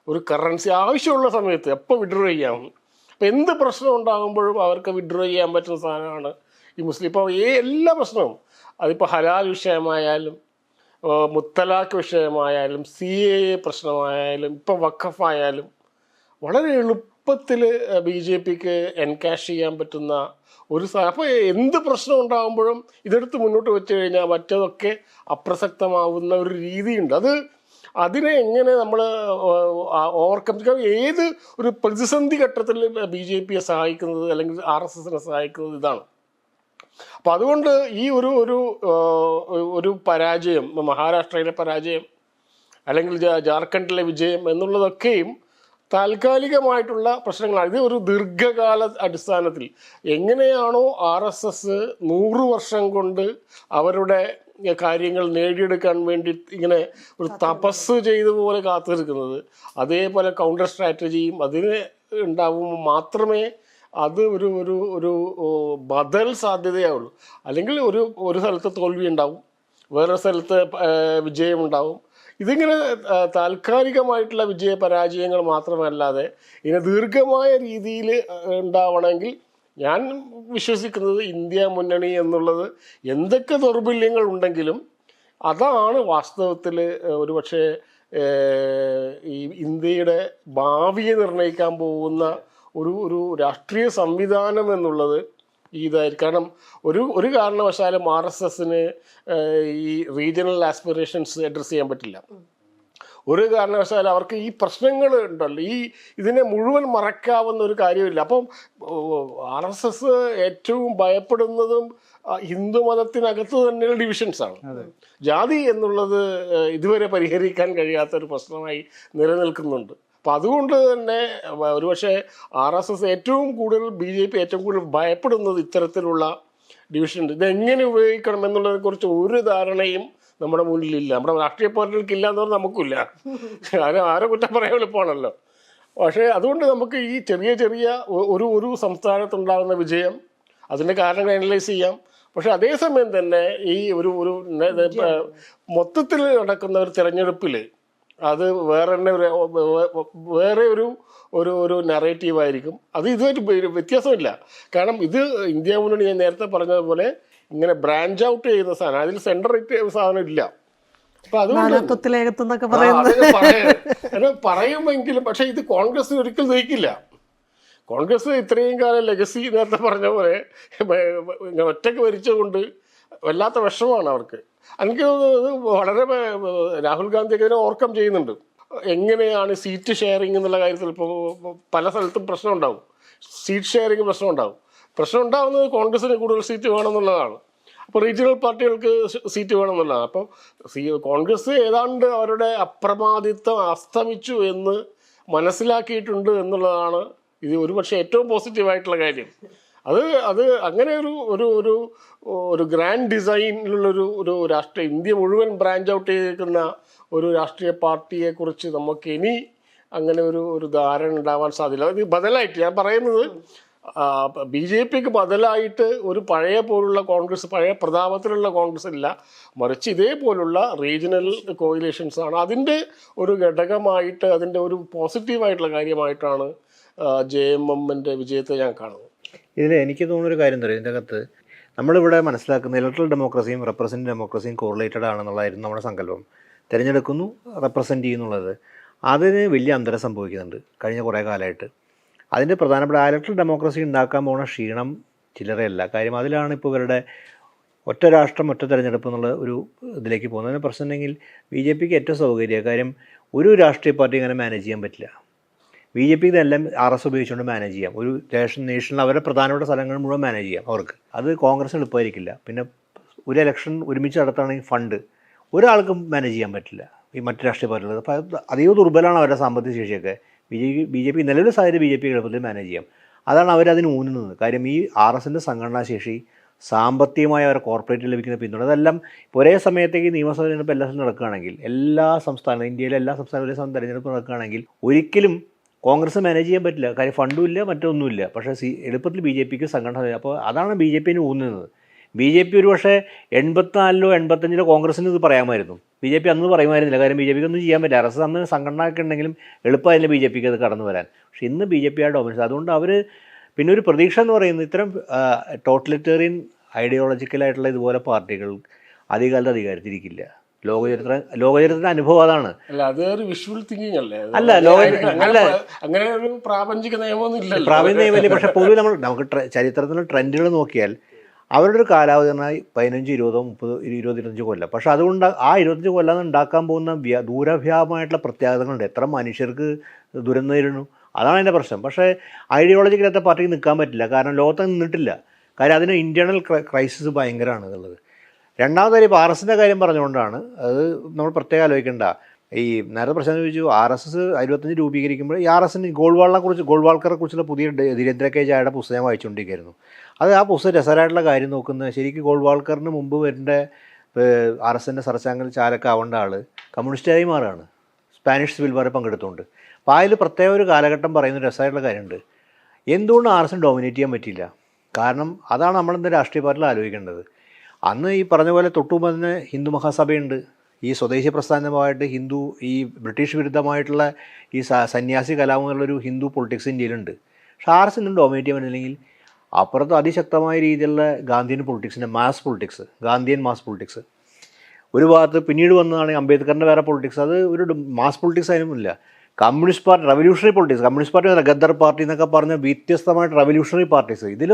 ഒരു കറൻസി. ആവശ്യമുള്ള സമയത്ത് എപ്പോൾ വിഡ്രോ ചെയ്യാം, അപ്പം എന്ത് പ്രശ്നം ഉണ്ടാകുമ്പോഴും അവർക്ക് വിഡ്രോ ചെയ്യാൻ പറ്റുന്ന സാധനമാണ് ഈ മുസ്ലിം. ഇപ്പോൾ എല്ലാ പ്രശ്നവും, അതിപ്പോൾ ഹലാൽ വിഷയമായാലും മുത്തലാഖ് വിഷയമായാലും CAA പ്രശ്നമായാലും ഇപ്പോൾ വഖഫായാലും വളരെ എളുപ്പത്തിൽ BJPക്ക് എൻകാഷ് ചെയ്യാൻ പറ്റുന്ന ഒരു അപ്പോൾ എന്ത് പ്രശ്നം ഉണ്ടാകുമ്പോഴും ഇതെടുത്ത് മുന്നോട്ട് വെച്ച് കഴിഞ്ഞാൽ മറ്റതൊക്കെ അപ്രസക്തമാവുന്ന ഒരു രീതിയുണ്ട്. അതിനെ എങ്ങനെ നമ്മൾ ഓവർകം ചെയ്യാം? ഏത് ഒരു പ്രതിസന്ധി ഘട്ടത്തിൽ BJPയെ സഹായിക്കുന്നത് അല്ലെങ്കിൽ RSSനെ സഹായിക്കുന്നത് ഇതാണ്. അപ്പം അതുകൊണ്ട് ഈ ഒരു പരാജയം, മഹാരാഷ്ട്രയിലെ പരാജയം അല്ലെങ്കിൽ ജാർഖണ്ഡിലെ വിജയം എന്നുള്ളതൊക്കെയും താൽക്കാലികമായിട്ടുള്ള പ്രശ്നങ്ങളാണ്. ഇത് ഒരു ദീർഘകാല അടിസ്ഥാനത്തിൽ എങ്ങനെയാണോ RSS 100 വർഷം കൊണ്ട് അവരുടെ കാര്യങ്ങൾ നേടിയെടുക്കാൻ വേണ്ടി ഇങ്ങനെ ഒരു തപസ് ചെയ്ത പോലെ കാത്തു നിൽക്കുന്നത്, അതേപോലെ കൗണ്ടർ സ്ട്രാറ്റജിയും അതിന് ഉണ്ടാകുമ്പോൾ മാത്രമേ അത് ഒരു ബദൽ സാധ്യതയാവുള്ളൂ. അല്ലെങ്കിൽ ഒരു സ്ഥലത്ത് തോൽവി ഉണ്ടാവും, വേറെ സ്ഥലത്ത് വിജയമുണ്ടാവും. ഇതിങ്ങനെ താൽക്കാലികമായിട്ടുള്ള വിജയപരാജയങ്ങൾ മാത്രമല്ലാതെ ഇങ്ങനെ ദീർഘമായ രീതിയിൽ ഉണ്ടാവണമെങ്കിൽ ഞാൻ വിശ്വസിക്കുന്നത് ഇന്ത്യ മുന്നണി എന്നുള്ളത് എന്തൊക്കെ ദൗർബല്യങ്ങൾ ഉണ്ടെങ്കിലും അതാണ് വാസ്തവത്തിൽ ഒരുപക്ഷെ ഈ ഇന്ത്യയുടെ ഭാവിയെ നിർണ്ണയിക്കാൻ പോകുന്ന ഒരു രാഷ്ട്രീയ സംവിധാനം എന്നുള്ളത് ഇതായിരിക്കും. കാരണം ഒരു കാരണവശാലും RSSന് ഈ റീജിയണൽ ആസ്പിറേഷൻസ് അഡ്രസ്സ് ചെയ്യാൻ പറ്റില്ല. ഒരു കാരണവശാലും അവർക്ക് ഈ പ്രശ്നങ്ങൾ ഉണ്ടല്ലോ, ഇതിനെ മുഴുവൻ മറക്കാവുന്ന ഒരു കാര്യമില്ല. അപ്പം RSS ഏറ്റവും ഭയപ്പെടുന്നതും ഹിന്ദു മതത്തിനകത്ത് തന്നെയുള്ള ഡിവിഷൻസാണ്. ജാതി എന്നുള്ളത് ഇതുവരെ പരിഹരിക്കാൻ കഴിയാത്തൊരു പ്രശ്നമായി നിലനിൽക്കുന്നുണ്ട്. അപ്പം അതുകൊണ്ട് തന്നെ ഒരുപക്ഷെ RSS ഏറ്റവും കൂടുതൽ BJP ഏറ്റവും കൂടുതൽ ഭയപ്പെടുന്നത് ഇത്തരത്തിലുള്ള ഡിവിഷൻ. ഇതെങ്ങനെ ഉപയോഗിക്കണം എന്നുള്ളതിനെക്കുറിച്ച് ഒരു ധാരണയും നമ്മുടെ മുന്നിലില്ല. നമ്മുടെ രാഷ്ട്രീയ പാർട്ടികൾക്ക് ഇല്ല എന്ന് പറഞ്ഞാൽ നമുക്കില്ല. ആരെ കുറ്റം പറയാൻ എളുപ്പമാണല്ലോ. പക്ഷേ അതുകൊണ്ട് നമുക്ക് ഈ ചെറിയ ഒരു സംസ്ഥാനത്തുണ്ടാകുന്ന വിജയം, അതിൻ്റെ കാരണങ്ങൾ അനലൈസ് ചെയ്യാം. പക്ഷെ അതേസമയം തന്നെ ഈ ഒരു മൊത്തത്തിൽ നടക്കുന്ന ഒരു തിരഞ്ഞെടുപ്പിൽ അത് വേറെ ഒരു നറേറ്റീവായിരിക്കും. അത് ഇതുമായിട്ട് വ്യത്യാസമില്ല. കാരണം ഇത് ഇന്ത്യ മുന്നണി ഞാൻ നേരത്തെ പറഞ്ഞതുപോലെ ഇങ്ങനെ ബ്രാഞ്ച് ഔട്ട് ചെയ്യുന്ന സാധനം, അതിൽ സെൻട്രൽ സാധനം ഇല്ല. അപ്പൊ അതുകൊണ്ട് പറയുമെങ്കിലും പക്ഷെ ഇത് കോൺഗ്രസ് ഒരിക്കലും ജയിക്കില്ല. കോൺഗ്രസ് ഇത്രയും കാലം ലെഗസി നേരത്തെ പറഞ്ഞ പോലെ ഒറ്റയ്ക്ക് ഭരിച്ചുകൊണ്ട് വല്ലാത്ത വിഷമമാണ് അവർക്ക്. എനിക്ക് തോന്നുന്നത് വളരെ രാഹുൽ ഗാന്ധിയൊക്കെ ഇതിനെ ഓവർകം ചെയ്യുന്നുണ്ട്. എങ്ങനെയാണ് സീറ്റ് ഷെയറിങ് എന്നുള്ള കാര്യത്തിൽ ഇപ്പോൾ പല സ്ഥലത്തും പ്രശ്നം ഉണ്ടാവും, സീറ്റ് ഷെയറിങ് പ്രശ്നം ഉണ്ടാകുന്നത് കോൺഗ്രസിന് കൂടുതൽ സീറ്റ് വേണമെന്നുള്ളതാണ്. അപ്പോൾ റീജിയണൽ പാർട്ടികൾക്ക് സീറ്റ് വേണമെന്നുള്ളതാണ്. അപ്പോൾ കോൺഗ്രസ് ഏതാണ്ട് അവരുടെ അപ്രമാദിത്വം അസ്തമിച്ചു എന്ന് മനസ്സിലാക്കിയിട്ടുണ്ട് എന്നുള്ളതാണ് ഇത് ഒരുപക്ഷെ ഏറ്റവും പോസിറ്റീവായിട്ടുള്ള കാര്യം. അത് അത് അങ്ങനെ ഒരു ഗ്രാൻഡ് ഡിസൈനിലുള്ളൊരു ഒരു രാഷ്ട്രീയ ഇന്ത്യ മുഴുവൻ ബ്രാഞ്ച് ഔട്ട് ചെയ്തിരിക്കുന്ന ഒരു രാഷ്ട്രീയ പാർട്ടിയെക്കുറിച്ച് നമുക്ക് ഇനി അങ്ങനെ ഒരു ധാരണ ഉണ്ടാവാൻ സാധ്യത. അത് ബദലായിട്ട് ഞാൻ പറയുന്നത്, BJPക്ക് ബദലായിട്ട് ഒരു പഴയ പോലുള്ള കോൺഗ്രസ്, പഴയ പ്രതാപത്തിലുള്ള കോൺഗ്രസ് ഇല്ല, മറിച്ച് ഇതേപോലുള്ള റീജിയണൽ കോയിലേഷൻസ് ആണ് അതിൻ്റെ ഒരു ഘടകമായിട്ട്, അതിൻ്റെ ഒരു പോസിറ്റീവായിട്ടുള്ള കാര്യമായിട്ടാണ് JMMൻ്റെ വിജയത്തെ ഞാൻ കാണുന്നത്. ഇതിൽ എനിക്ക് തോന്നുന്നൊരു കാര്യം തരും, ഇതിൻ്റെ അകത്ത് നമ്മളിവിടെ മനസ്സിലാക്കുന്ന ഇലക്ട്രൽ ഡെമോക്രസിയും റെപ്രസെൻറ്റേറ്റീവ് ഡെമോക്രസിയും കോറിലേറ്റഡ് ആണെന്നുള്ളതായിരുന്നു നമ്മുടെ സങ്കല്പം. തിരഞ്ഞെടുക്കുന്നു, റെപ്രസെൻറ്റ് ചെയ്യുന്നുള്ളത്, അതിന് വലിയ അന്തരം സംഭവിക്കുന്നുണ്ട് കഴിഞ്ഞ കുറേ കാലമായിട്ട്. അതിൻ്റെ പ്രധാനപ്പെട്ട ഇലക്ട്രൽ ഡെമോക്രസി ഉണ്ടാക്കാൻ പോകുന്ന ക്ഷീണം ചില്ലറയല്ല. കാര്യം അതിലാണ് ഇപ്പോൾ ഇവരുടെ ഒറ്റ രാഷ്ട്രം ഒറ്റ തിരഞ്ഞെടുപ്പ് എന്നുള്ള ഒരു ഇതിലേക്ക് പോകുന്നതിന് പ്രശ്നം ഉണ്ടെങ്കിൽ BJPക്ക് ഏറ്റവും സൗകര്യം. കാര്യം ഒരു രാഷ്ട്രീയ പാർട്ടി ഇങ്ങനെ മാനേജ് ചെയ്യാൻ പറ്റില്ല. BJP ഇതെല്ലാം RS ഉപയോഗിച്ചുകൊണ്ട് മാനേജ് ചെയ്യാം. ഒരു നേഷനിൽ അവരുടെ പ്രധാനപ്പെട്ട സ്ഥലങ്ങൾ മുഴുവൻ മാനേജ് ചെയ്യാം അവർക്ക്. അത് കോൺഗ്രസിന് എളുപ്പമായിരിക്കില്ല. പിന്നെ ഒരു ഇലക്ഷൻ ഒരുമിച്ച് നടത്തുകയാണെങ്കിൽ ഫണ്ട് ഒരാൾക്കും മാനേജ് ചെയ്യാൻ പറ്റില്ല ഈ മറ്റ് രാഷ്ട്രീയ പാർട്ടികൾ. അപ്പോൾ അതീവ ദുർബലമാണ് അവരുടെ സാമ്പത്തിക ശേഷിയൊക്കെ. BJP നിലവിലെ സാഹചര്യം BJP എളുപ്പത്തിൽ മാനേജ് ചെയ്യാം. അതാണ് അവരതിന് ഊന്നുന്നത്. കാര്യം ഈ RSൻ്റെ സംഘടനാശേഷി, സാമ്പത്തികമായി അവരെ കോർപ്പറേറ്റിൽ ലഭിക്കുന്ന പിന്തുണ, അതെല്ലാം ഒരേ സമയത്തേക്ക് നിയമസഭ തെരഞ്ഞെടുപ്പ് എല്ലാ സ്ഥലത്തും നടക്കുകയാണെങ്കിൽ, എല്ലാ സംസ്ഥാനവും, ഇന്ത്യയിലെ എല്ലാ സംസ്ഥാനവും ഒരേ സമയം തെരഞ്ഞെടുപ്പ് നടക്കുകയാണെങ്കിൽ ഒരിക്കലും കോൺഗ്രസ് മാനേജ് ചെയ്യാൻ പറ്റില്ല. കാര്യം ഫണ്ടും ഇല്ല, മറ്റൊന്നുമില്ല. പക്ഷേ എളുപ്പത്തിൽ BJPക്ക് സംഘടന. അപ്പോൾ അതാണ് BJPന് ഊന്നുന്നത്. BJP ഒരു പക്ഷേ 84-ലോ 85-ലോ കോൺഗ്രസിന് ഇത് പറയാമായിരുന്നു. BJP അന്ന് പറയുമായിരുന്നില്ല. കാര്യം BJPക്ക് ഒന്നും ചെയ്യാൻ പറ്റില്ല. RS അന്ന് സംഘടന ഒക്കെ ഉണ്ടെങ്കിലും എളുപ്പമായില്ല BJPക്ക് അത് കടന്നു വരാൻ. പക്ഷേ ഇന്ന് BJP ആ ഡോമിനൻസ്. അതുകൊണ്ട് അവർ പിന്നെ ഒരു പ്രതീക്ഷ എന്ന് പറയുന്നത് ഇത്തരം ടോട്ടലിറ്റേറിയൻ ഐഡിയോളജിക്കലായിട്ടുള്ള ഇതുപോലെ പാർട്ടികൾ അധികകാലത്ത് അധികാരത്തിരിക്കില്ല. ലോകചരിത്രത്തിന്റെ അനുഭവം അതാണ്. അല്ല, അത് ഒരു വിഷ്വൽ തിങ്കിങ് അല്ലേ? അല്ല, അങ്ങനെ ഒരു പ്രാപഞ്ചിക നിയമമൊന്നും ഇല്ല. പ്രാപഞ്ചിക നിയമമില്ല. പക്ഷെ പൊതുവെ നമുക്ക് ചരിത്രത്തിലെ ട്രെൻഡുകൾ നോക്കിയാൽ അവരുടെ ഒരു കാലാവധി പറഞ്ഞാൽ 15, 20, 30, 25 കൊല്ലം. പക്ഷെ അതുകൊണ്ട് ആ 25 കൊല്ലം ഉണ്ടാക്കാൻ പോകുന്ന ദൂരവ്യാപകമായിട്ടുള്ള പ്രത്യാഘാതങ്ങളുണ്ട്. എത്ര മനുഷ്യർക്ക് ദുരന്തം നേരിടുന്നു, അതാണ് അതിൻ്റെ പ്രശ്നം. പക്ഷേ ഐഡിയോളജിക്കലത്തെ പാർട്ടിക്ക് നിൽക്കാൻ പറ്റില്ല. കാരണം ലോകത്ത് നിന്നിട്ടില്ല. കാര്യം അതിന് ഇൻറ്റേർണൽ ക്രൈസിസ് ഭയങ്കരമാണ് എന്നുള്ളത്. രണ്ടാമത്തെ ഇപ്പോൾ RSൻ്റെ കാര്യം പറഞ്ഞുകൊണ്ടാണ് അത് നമ്മൾ പ്രത്യേകം ആലോചിക്കേണ്ട. ഈ നേരത്തെ പ്രശ്നം ചോദിച്ചു, RSS 25 രൂപീകരിക്കുമ്പോൾ ഈ RSന് ഗോൾവാൾക്കറെ കുറിച്ചുള്ള പുതിയ ധീരേന്ദ്ര കെ ജായുടെ പുസ്തകം ഞാൻ വായിച്ചുകൊണ്ടിരിക്കുകയായിരുന്നു. അത് ആ പുസ്തകം രസകരമായിട്ടുള്ള കാര്യം നോക്കുന്നത്, ശരിക്കും ഗോൾവാൾക്കറിന് മുമ്പ് വരുന്ന RSൻ്റെ സർച്ചാങ്കൽ ചാലൊക്കെ ആവേണ്ട ആൾ കമ്മ്യൂണിസ്റ്റായി മാറുകയാണ് സ്പാനിഷ് സിവിൽ വാറിൽ പങ്കെടുത്തുകൊണ്ട്. അപ്പോൾ അതിൽ പ്രത്യേക ഒരു കാലഘട്ടം പറയുന്ന രസമായിട്ടുള്ള കാര്യമുണ്ട്. എന്തുകൊണ്ട് RSന് ഡോമിനേറ്റ് ചെയ്യാൻ പറ്റിയില്ല? കാരണം അതാണ് നമ്മളെന്താ രാഷ്ട്രീയ പാർട്ടിയിൽ ആലോചിക്കേണ്ടത്. അന്ന് ഈ പറഞ്ഞ പോലെ തൊട്ടുമുമ്പ് ഹിന്ദു മഹാസഭയുണ്ട്. ഈ സ്വദേശി പ്രസ്ഥാനമായിട്ട് ഈ ബ്രിട്ടീഷ് വിരുദ്ധമായിട്ടുള്ള ഈ സന്യാസി കലാപം എന്നുള്ളൊരു ഹിന്ദു പൊളിറ്റിക്സ് ഇന്ത്യയിലുണ്ട്. പക്ഷേ RS ഇന്നും ഡോമിനേറ്റ് ചെയ്യാൻ പറ്റില്ലെങ്കിൽ അപ്പുറത്ത് അതിശക്തമായ രീതിയിലുള്ള ഗാന്ധിയൻ പൊളിറ്റിക്സിൻ്റെ ഗാന്ധിയൻ മാസ് പൊളിറ്റിക്സ് ഒരു ഭാഗത്ത്. പിന്നീട് വന്നതാണ് അംബേദ്കറിൻ്റെ വേറെ പൊളിറ്റിക്സ്. അത് ഒരു മാസ് പൊളിറ്റിക്സ് അതിനുമില്ല. Communist party, revolutionary politics, communist party, Ghadar party എന്നൊക്കെ പറഞ്ഞ വ്യത്യസ്തമായിട്ട് റവല്യൂഷണറി പാർട്ടീസ്, ഇതിൽ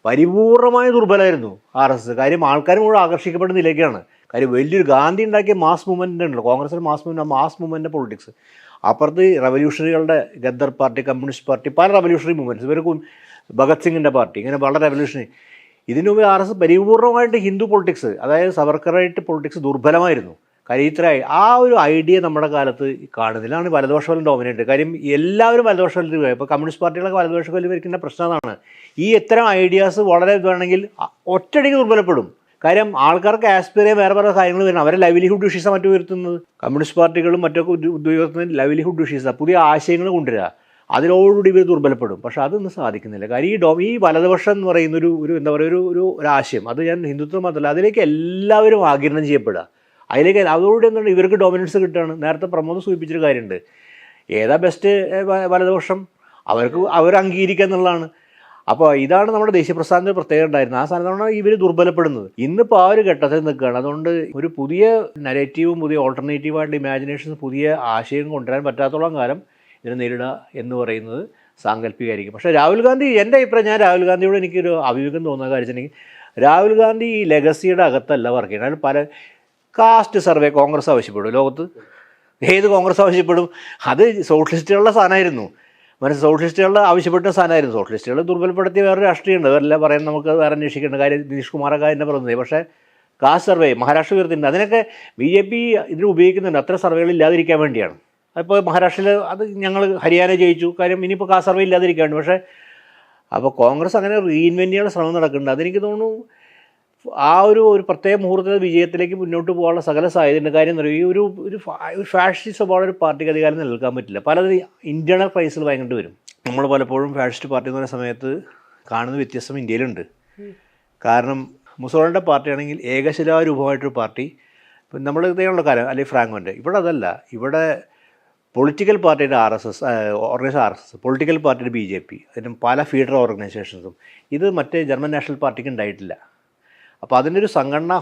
പരിപൂർണമായ ദുർബലമായിരുന്നു RS. കാര്യം ആൾക്കാർ മുഴുവൻ ആകർഷിക്കപ്പെടുന്നതിലേക്കാണ്. കാര്യം വലിയൊരു ഗാന്ധി ഉണ്ടാക്കിയ മാസ് മൂവ്മെൻ്റ് ഉണ്ടല്ലോ, കോൺഗ്രസിൻ്റെ മാസ് മൂവ്മെൻറ്റിൻ്റെ പൊളിറ്റിക്സ്. അപ്പുറത്ത് റവല്യൂഷണറികളുടെ ഗദ്ദർ പാർട്ടി, കമ്മ്യൂണിസ്റ്റ് പാർട്ടി, പല റവല്യൂഷണറി മൂവ്മെൻറ്റ്സ്, ഇവർക്ക് ഭഗത് സിംഗിൻ്റെ പാർട്ടി, ഇങ്ങനെ വളരെ റവല്യൂഷണറി. ഇതിനു മുമ്പ് RS പരിപൂർണമായിട്ട് ഹിന്ദു പൊളിറ്റിക്സ്, അതായത് സവർക്കറായിട്ട് പൊളിറ്റിക്സ് ദുർബലമായിരുന്നു. കാര്യം ഇത്രയായി ആ ഒരു ഐഡിയ നമ്മുടെ കാലത്ത് കാണുന്നില്ലാണ്. വലതുപക്ഷവലം ഡോമിനേറ്റ്. കാര്യം എല്ലാവരും വലതുപക്ഷവലത്തിൽ പോയി. ഇപ്പോൾ കമ്മ്യൂണിസ്റ്റ് പാർട്ടികളൊക്കെ വലതുപക്ഷവലത്തിൽ വരിക്കുന്ന പ്രശ്നം അതാണ്. ഈ ഇത്തരം ഐഡിയാസ് വളരെ ഇതാണെങ്കിൽ ഒറ്റയടിക്ക് ദുർബലപ്പെടും. കാര്യം ആൾക്കാർക്ക് ആസ്പയർ ചെയ്യാൻ വേറെ പല കാര്യങ്ങൾ വരണം. അവരെ ലൈവ്ലിഹുഡ് ഇഷ്യൂസാണ് മറ്റു വരുത്തുന്നത്. കമ്മ്യൂണിസ്റ്റ് പാർട്ടികളും മറ്റൊക്കെ ഉദ്യോഗസ്ഥരും ലൈവ്ലിഹുഡ് ഇഷ്യൂസാണ്, പുതിയ ആശയങ്ങൾ കൊണ്ടുവരിക. അതിനോടുകൂടി ഇവർ ദുർബലപ്പെടും. പക്ഷേ അതൊന്നും സാധിക്കുന്നില്ല. കാര്യം ഈ വലതുപക്ഷം എന്ന് പറയുന്ന ഒരു എന്താ പറയുക ഒരു ആശയം, അത് ഞാൻ ഹിന്ദുത്വം മാത്രമല്ല, അതിലേക്ക് എല്ലാവരും ആഗിരണം ചെയ്യപ്പെടുക. അതിലേക്ക് അതോടുകൂടി എന്താണ് ഇവർക്ക് ഡോമിനൻസ് കിട്ടുകയാണ്. നേരത്തെ പ്രമോദ് സൂചിപ്പിച്ചൊരു കാര്യമുണ്ട്, ഏതാ ബെസ്റ്റ് വലതുപക്ഷം, അവർ അംഗീകരിക്കുക എന്നുള്ളതാണ്. അപ്പോൾ ഇതാണ് നമ്മുടെ ദേശീയ പ്രസ്ഥാനത്തിന് പ്രത്യേകം ഉണ്ടായിരുന്നത്. ആ സ്ഥാനത്താണ് ഇവർ ദുർബലപ്പെടുന്നത്. ഇന്നിപ്പോൾ ആ ഒരു ഘട്ടത്തിൽ നിൽക്കുകയാണ്. അതുകൊണ്ട് ഒരു പുതിയ നരേറ്റീവും പുതിയ ഓൾട്ടർനേറ്റീവായിട്ടുള്ള ഇമാജിനേഷൻസ്, പുതിയ ആശയം കൊണ്ടുവരാൻ പറ്റാത്തോളം കാലം ഇതിനെ നേരിടുക എന്ന് പറയുന്നത് സാങ്കല്പികമായിരിക്കും. പക്ഷേ രാഹുൽ ഗാന്ധി, എൻ്റെ അഭിപ്രായം, ഞാൻ രാഹുൽ ഗാന്ധിയോട് എനിക്കൊരു അഭിമുഖം തോന്നുന്ന കാര്യം വെച്ചിട്ടുണ്ടെങ്കിൽ, രാഹുൽ ഗാന്ധി ഈ ലെഗസിയുടെ അകത്തല്ല വർക്ക് ചെയ്യുന്നത്. അതിൽ പല കാസ്റ്റ് സർവേ കോൺഗ്രസ് ആവശ്യപ്പെടും. ലോകത്ത് ഏത് കോൺഗ്രസ് ആവശ്യപ്പെടും? അത് സോഷ്യലിസ്റ്റുകളുടെ സ്ഥാനമായിരുന്നു. സോഷ്യലിസ്റ്റുകളുടെ ആവശ്യപ്പെട്ട സ്ഥാനമായിരുന്നു. സോഷ്യലിസ്റ്റുകൾ ദുർബലപ്പെടുത്തിയ വേറെ രാഷ്ട്രീയമുണ്ട്, അതെല്ലാം പറയാൻ നമുക്ക് വേറെ അന്വേഷിക്കേണ്ട കാര്യം. നിതീഷ് കുമാറൊക്കെ അതിൻ്റെ പറയുന്നത്. പക്ഷേ കാസ്റ്റ് സർവേ മഹാരാഷ്ട്ര ഉയർത്തിയിട്ടുണ്ട്. അതിനൊക്കെ BJP ഇതിന് ഉപയോഗിക്കുന്നുണ്ട്. അത്ര സർവേകൾ ഇല്ലാതിരിക്കാൻ വേണ്ടിയാണ്. അതിപ്പോൾ മഹാരാഷ്ട്രയിൽ അത് ഞങ്ങൾ ഹരിയാന ജയിച്ചു, കാര്യം ഇനിയിപ്പോൾ കാസ്റ്റ് സർവേ ഇല്ലാതിരിക്കാൻ വേണ്ടി. പക്ഷേ അപ്പോൾ കോൺഗ്രസ് അങ്ങനെ റീഇൻവെൻറ്റ് ചെയ്യാനുള്ള ശ്രമം നടക്കുന്നുണ്ട്. അതെനിക്ക് തോന്നുന്നു ആ ഒരു പ്രത്യേക മുഹൂർത്തത്തിൽ വിജയത്തിലേക്ക് മുന്നോട്ട് പോകാനുള്ള സകല സാധ്യതയുണ്ട്. കാര്യം എന്ന് പറയുമ്പോൾ ഈ ഒരു ഫാഷിസ്റ്റ് സ്വഭാവം ഒരു പാർട്ടിക്ക് അധികാരം നിലനിൽക്കാൻ പറ്റില്ല. പലത് ഇന്റേണൽ ക്രൈസിൽ ഭയങ്കര വരും. നമ്മൾ പലപ്പോഴും ഫാഷിസ്റ്റ് പാർട്ടി എന്ന് പറയുന്ന സമയത്ത് കാണുന്ന വ്യത്യാസം ഇന്ത്യയിലുണ്ട്. കാരണം മുസോളിനിയുടെ പാർട്ടിയാണെങ്കിൽ ഏകശിലാരൂപമായിട്ടൊരു പാർട്ടി, ഇപ്പം നമ്മൾ ഇതേയുള്ള കാര്യം അല്ലെങ്കിൽ ഫ്രാങ്കോൻ്റെ, ഇവിടെ അതല്ല. ഇവിടെ പൊളിറ്റിക്കൽ പാർട്ടിയുടെ ഓർഗനൈസേഷൻ RSS, പൊളിറ്റിക്കൽ പാർട്ടിയുടെ BJP, അതിനും പല ഫീഡറൽ ഓർഗനൈസേഷൻസും. ഇത് മറ്റേ ജർമ്മൻ നാഷണൽ പാർട്ടിക്ക് ഉണ്ടായിട്ടില്ല. അപ്പോൾ അതിൻ്റെ ഒരു സംഘടന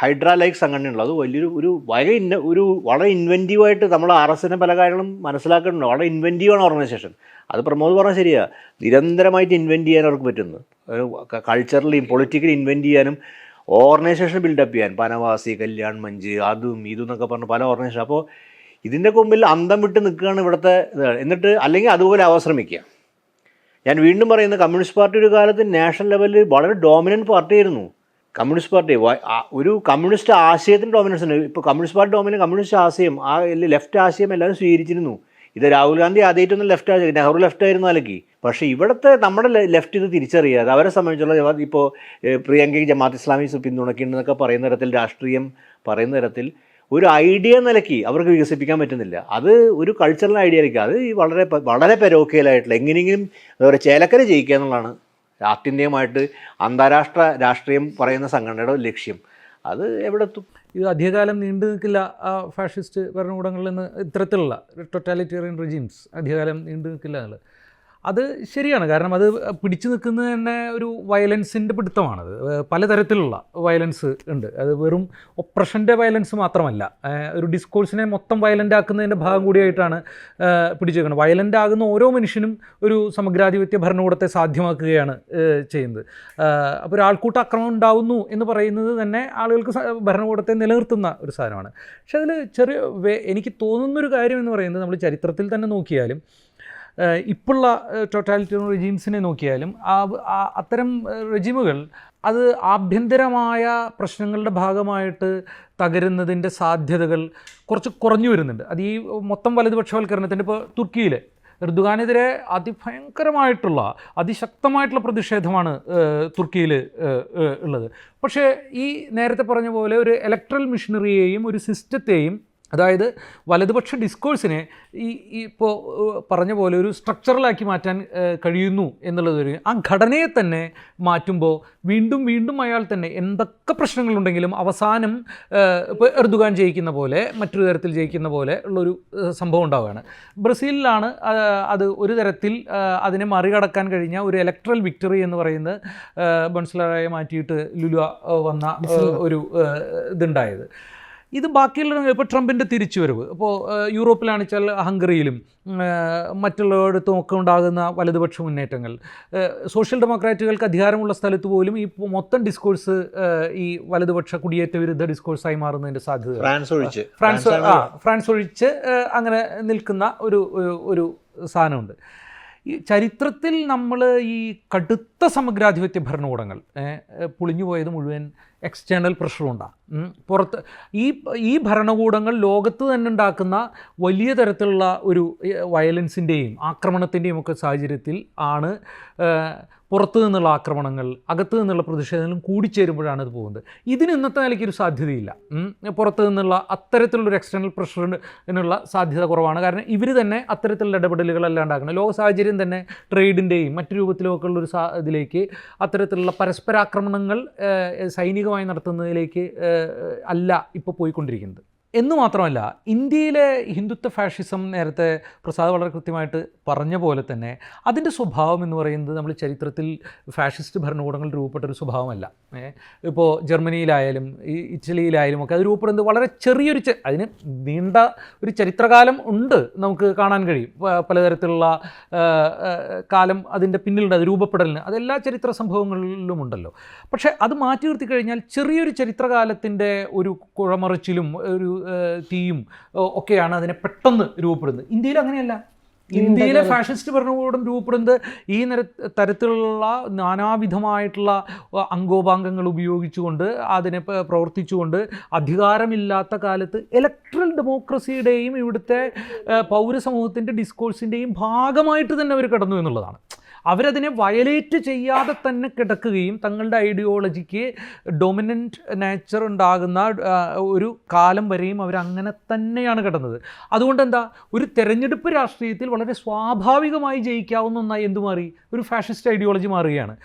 ഹൈഡ്ര ലൈക്ക് സംഘടനയുള്ളത്. അത് വലിയൊരു വളരെ ഇൻവെൻറ്റീവായിട്ട് നമ്മൾ RSSനെ പല കാര്യങ്ങളും മനസ്സിലാക്കുന്നുണ്ട്. വളരെ ഇൻവെൻറ്റീവാണ് ഓർഗനൈസേഷൻ. അത് പ്രമോദ് പറഞ്ഞാൽ ശരിയാണ്, നിരന്തരമായിട്ട് ഇൻവെൻറ്റ് ചെയ്യാൻ അവർക്ക് പറ്റുന്നു. കൾച്ചറലിയും പൊളിറ്റിക്കലി ഇൻവെൻറ്റ് ചെയ്യാനും ഓർഗനൈസേഷൻ ബിൽഡപ്പ് ചെയ്യാൻ, പനവാസി, കല്യാൺ മഞ്ച്, അതും ഇതെന്നൊക്കെ പറഞ്ഞ് പല ഓർഗനൈസേഷൻ. അപ്പോൾ ഇതിൻ്റെ മുമ്പിൽ അന്തം വിട്ട് നിൽക്കുകയാണ് ഇവിടുത്തെ എന്നിട്ട് അല്ലെങ്കിൽ അതുപോലെ അവസരമിക്കുക. ഞാൻ വീണ്ടും പറയുന്നത്, കമ്മ്യൂണിസ്റ്റ് പാർട്ടി ഒരു കാലത്ത് നാഷണൽ ലെവലിൽ വളരെ ഡോമിനൻറ്റ് പാർട്ടിയായിരുന്നു. കമ്മ്യൂണിസ്റ്റ് പാർട്ടി ഒരു കമ്മ്യൂണിസ്റ്റ് ആശയത്തിന് ഡോമിനൻസ് ഉണ്ട്. ഇപ്പോൾ കമ്മ്യൂണിസ്റ്റ് പാർട്ടി കമ്മ്യൂണിസ്റ്റ് ആശയം, ലെഫ്റ്റ് ആശയം എല്ലാവരും സ്വീകരിച്ചിരുന്നു. ഇത് രാഹുൽ ഗാന്ധി ആദ്യമായിട്ടൊന്നും ലെഫ്റ്റ് ആശയം, നെഹ്റു ലെഫ്റ്റ് ആയിരുന്നു അലക്കി. പക്ഷേ ഇവിടുത്തെ നമ്മുടെ ലെഫ്റ്റ് ഇത് തിരിച്ചറിയാതെ അവരെ സംബന്ധിച്ചുള്ള ഇപ്പോൾ പ്രിയങ്കയ്ക്ക് ജമാഅത്ത് ഇസ്ലാമി പിന്തുണയ്ക്കുന്നുണ്ടെന്നൊക്കെ പറയുന്ന തരത്തിൽ, രാഷ്ട്രീയം പറയുന്ന തരത്തിൽ ഒരു ഐഡിയ നിലയ്ക്ക് അവർക്ക് വികസിപ്പിക്കാൻ പറ്റുന്നില്ല. അത് ഒരു കൾച്ചറൽ ഐഡിയ ആയിരിക്കും. അത് വളരെ പെരോക്കയിലായിട്ടുള്ള എങ്ങനെയെങ്കിലും ചേലക്കര ജയിക്കുക എന്നുള്ളതാണ് ആത്യന്തികമായിട്ട് അന്താരാഷ്ട്ര രാഷ്ട്രീയം പറയുന്ന സംഘടനയുടെ ലക്ഷ്യം. അത് എവിടെ എത്തും? ഇത് അധികകാലം നീണ്ടു നിൽക്കില്ല. ഫാഷിസ്റ്റ് ഭരണകൂടങ്ങളിൽ നിന്ന് ഇത്തരത്തിലുള്ള ടോട്ടാലിറ്റേറിയൻ റെജീംസ് അധികകാലം നീണ്ടു നിൽക്കില്ല എന്നുള്ളത് അത് ശരിയാണ്. കാരണം അത് പിടിച്ചു നിൽക്കുന്നത് തന്നെ ഒരു വയലൻസിൻ്റെ പിടുത്തമാണത്. പലതരത്തിലുള്ള വയലൻസ് ഉണ്ട്. അത് വെറും ഒപ്രഷൻ്റെ വയലൻസ് മാത്രമല്ല, ഒരു ഡിസ്കോഴ്സിനെ മൊത്തം വയലൻ്റ് ആക്കുന്നതിൻ്റെ ഭാഗം കൂടിയായിട്ടാണ് പിടിച്ചു നിൽക്കുന്നത്. വയലൻ്റ് ആകുന്ന ഓരോ മനുഷ്യനും ഒരു സമഗ്രാധിപത്യ ഭരണകൂടത്തെ സാധ്യമാക്കുകയാണ് ചെയ്യുന്നത്. അപ്പോൾ ഒരു ആൾക്കൂട്ട ആക്രമണം ഉണ്ടാവുന്നു എന്ന് പറയുന്നത് തന്നെ ആളുകൾക്ക് ഭരണകൂടത്തെ നിലനിർത്തുന്ന ഒരു സാധനമാണ്. പക്ഷെ അതിൽ എനിക്ക് തോന്നുന്നൊരു കാര്യം എന്ന് പറയുന്നത്, നമ്മൾ ചരിത്രത്തിൽ തന്നെ നോക്കിയാലും ഇപ്പോഴുള്ള ടോട്ടാലിറ്റേറിയൻ റെജീംസിനെ നോക്കിയാലും അത്തരം റെജിമുകൾ അത് ആഭ്യന്തരമായ പ്രശ്നങ്ങളുടെ ഭാഗമായിട്ട് തകരുന്നതിൻ്റെ സാധ്യതകൾ കുറച്ച് കുറഞ്ഞു വരുന്നുണ്ട്. അത് ഈ മൊത്തം വലതുപക്ഷവൽക്കരണത്തിൻ്റെ ഇപ്പോൾ തുർക്കിയിൽ എർദുഗാനെതിരെ അതിഭയങ്കരമായിട്ടുള്ള അതിശക്തമായിട്ടുള്ള പ്രതിഷേധമാണ് തുർക്കിയിൽ ഉള്ളത്. പക്ഷേ ഈ നേരത്തെ പറഞ്ഞ പോലെ ഒരു ഇലക്ട്രൽ മിഷനറിയെയും ഒരു സിസ്റ്റത്തെയും, അതായത് വലതുപക്ഷ ഡിസ്കോഴ്സിനെ ഇപ്പോൾ പറഞ്ഞ പോലെ ഒരു സ്ട്രക്ചറലാക്കി മാറ്റാൻ കഴിയുന്നു എന്നുള്ളതൊരു ആ ഘടനയെ തന്നെ മാറ്റുമ്പോൾ വീണ്ടും വീണ്ടും അയാൾ തന്നെ എന്തൊക്കെ പ്രശ്നങ്ങളുണ്ടെങ്കിലും അവസാനം ഇപ്പോൾ എർദുഗാൻ ജയിക്കുന്ന പോലെ മറ്റൊരു തരത്തിൽ ജയിക്കുന്ന പോലെ ഉള്ളൊരു സംഭവം ഉണ്ടാവുകയാണ്. ബ്രസീലിലാണ് അത് ഒരു തരത്തിൽ അതിനെ മറികടക്കാൻ കഴിഞ്ഞ ഒരു ഇലക്ട്രൽ വിക്ടറി എന്ന് പറയുന്നത് ബൊൺസലായെ മാറ്റിയിട്ട് ലുല വന്ന ഒരു ഇതുണ്ടായത്. ഇത് ബാക്കിയുള്ള ഇപ്പോൾ ട്രംപിൻ്റെ തിരിച്ചുവരവ്, ഇപ്പോൾ യൂറോപ്പിലാണെന്ന് വെച്ചാൽ ഹംഗറിയിലും മറ്റുള്ളയിടത്തും ഒക്കെ ഉണ്ടാകുന്ന വലതുപക്ഷ മുന്നേറ്റങ്ങൾ, സോഷ്യൽ ഡെമോക്രാറ്റുകൾക്ക് അധികാരമുള്ള സ്ഥലത്ത് പോലും ഈ മൊത്തം ഡിസ്കോഴ്സ് ഈ വലതുപക്ഷ കുടിയേറ്റ വിരുദ്ധ ഡിസ്കോഴ്സായി മാറുന്നതിൻ്റെ സാധ്യത ഫ്രാൻസ് ഒഴിച്ച് അങ്ങനെ നിൽക്കുന്ന ഒരു സാധനമുണ്ട്. ഈ ചരിത്രത്തിൽ നമ്മൾ ഈ കടുത്ത സമഗ്രാധിപത്യ ഭരണകൂടങ്ങൾ പൊളിഞ്ഞുപോയത് മുഴുവൻ എക്സ്റ്റേണൽ പ്രഷറുണ്ടാകും. പുറത്ത് ഈ ഭരണകൂടങ്ങൾ ലോകത്ത് തന്നെ ഉണ്ടാക്കുന്ന വലിയ തരത്തിലുള്ള ഒരു വയലൻസിൻ്റെയും ആക്രമണത്തിൻ്റെയും ഒക്കെ സാഹചര്യത്തിൽ ആണ് പുറത്തു നിന്നുള്ള ആക്രമണങ്ങൾ, അകത്തു നിന്നുള്ള പ്രതിഷേധങ്ങളും കൂടിച്ചേരുമ്പോഴാണ് ഇത് പോകുന്നത്. ഇതിന് ഇന്നത്തെ നിലയ്ക്കൊരു സാധ്യതയില്ല. പുറത്തു നിന്നുള്ള അത്തരത്തിലുള്ളൊരു എക്സ്റ്റേണൽ പ്രഷറിനുള്ള സാധ്യത കുറവാണ്. കാരണം ഇവർ തന്നെ അത്തരത്തിലുള്ള ഇടപെടലുകളെല്ലാം ഉണ്ടാക്കുന്നത്. ലോക സാഹചര്യം തന്നെ ട്രേഡിൻ്റെയും മറ്റു രൂപത്തിലുമൊക്കെ ഉള്ളൊരു ഇതിലേക്ക് അത്തരത്തിലുള്ള പരസ്പരാക്രമണങ്ങൾ സൈനികമായി നടത്തുന്നതിലേക്ക് അല്ല ഇപ്പോൾ പോയിക്കൊണ്ടിരിക്കുന്നത്. എന്ന് മാത്രമല്ല, ഇന്ത്യയിലെ ഹിന്ദുത്വ ഫാഷിസം നേരത്തെ പ്രസാദ് വളരെ കൃത്യമായിട്ട് പറഞ്ഞ പോലെ തന്നെ അതിൻ്റെ സ്വഭാവം എന്ന് പറയുന്നത് നമ്മൾ ചരിത്രത്തിൽ ഫാഷിസ്റ്റ് ഭരണകൂടങ്ങൾ രൂപപ്പെട്ടൊരു സ്വഭാവമല്ല. ഇപ്പോൾ ജർമ്മനിയിലായാലും ഇറ്റലിയിലായാലും ഒക്കെ അത് രൂപപ്പെടുന്നത് വളരെ ചെറിയൊരു അതിന് നീണ്ട ഒരു ചരിത്രകാലം ഉണ്ട്, നമുക്ക് കാണാൻ കഴിയും. പലതരത്തിലുള്ള കാലം അതിൻ്റെ പിന്നിലുണ്ട്, അത് രൂപപ്പെടലിന് അതെല്ലാ ചരിത്ര സംഭവങ്ങളിലും ഉണ്ടല്ലോ. പക്ഷേ അത് മാറ്റി നിർത്തി കഴിഞ്ഞാൽ ചെറിയൊരു ചരിത്രകാലത്തിൻ്റെ ഒരു കുഴമറിച്ചിലും ഒരു തീയും ഒക്കെയാണ് അതിനെ പെട്ടെന്ന് രൂപപ്പെടുന്നത്. ഇന്ത്യയിൽ അങ്ങനെയല്ല. ഇന്ത്യയിലെ ഫാഷിസ്റ്റ് ഭരണകൂടം രൂപപ്പെടുന്നത് ഈ തരത്തിലുള്ള നാനാവിധമായിട്ടുള്ള അംഗോപാംഗങ്ങൾ ഉപയോഗിച്ചുകൊണ്ട് അതിനെ പ്രവർത്തിച്ചുകൊണ്ട് അധികാരമില്ലാത്ത കാലത്ത് ഇലക്ട്രൽ ഡെമോക്രസിയുടെയും ഇവിടുത്തെ പൗരസമൂഹത്തിൻ്റെ ഡിസ്കോഴ്സിൻ്റെയും ഭാഗമായിട്ട് തന്നെ അവർ കടന്നു എന്നുള്ളതാണ്. അവരതിനെ വയലേറ്റ് ചെയ്യാതെ തന്നെ കിടക്കുകയും തങ്ങളുടെ ഐഡിയോളജിക്ക് ഡൊമിനൻ്റ് നേച്ചർ ഉണ്ടാകുന്ന ഒരു കാലം വരെയും അവരങ്ങനെ തന്നെയാണ് കിടന്നത്. അതുകൊണ്ട് എന്താ, ഒരു തെരഞ്ഞെടുപ്പ് രാഷ്ട്രീയത്തിൽ വളരെ സ്വാഭാവികമായി ജയിക്കാവുന്ന ഒന്നായി എന്തു മാറി? ഒരു ഫാഷിസ്റ്റ് ഐഡിയോളജി മാറുകയാണ്.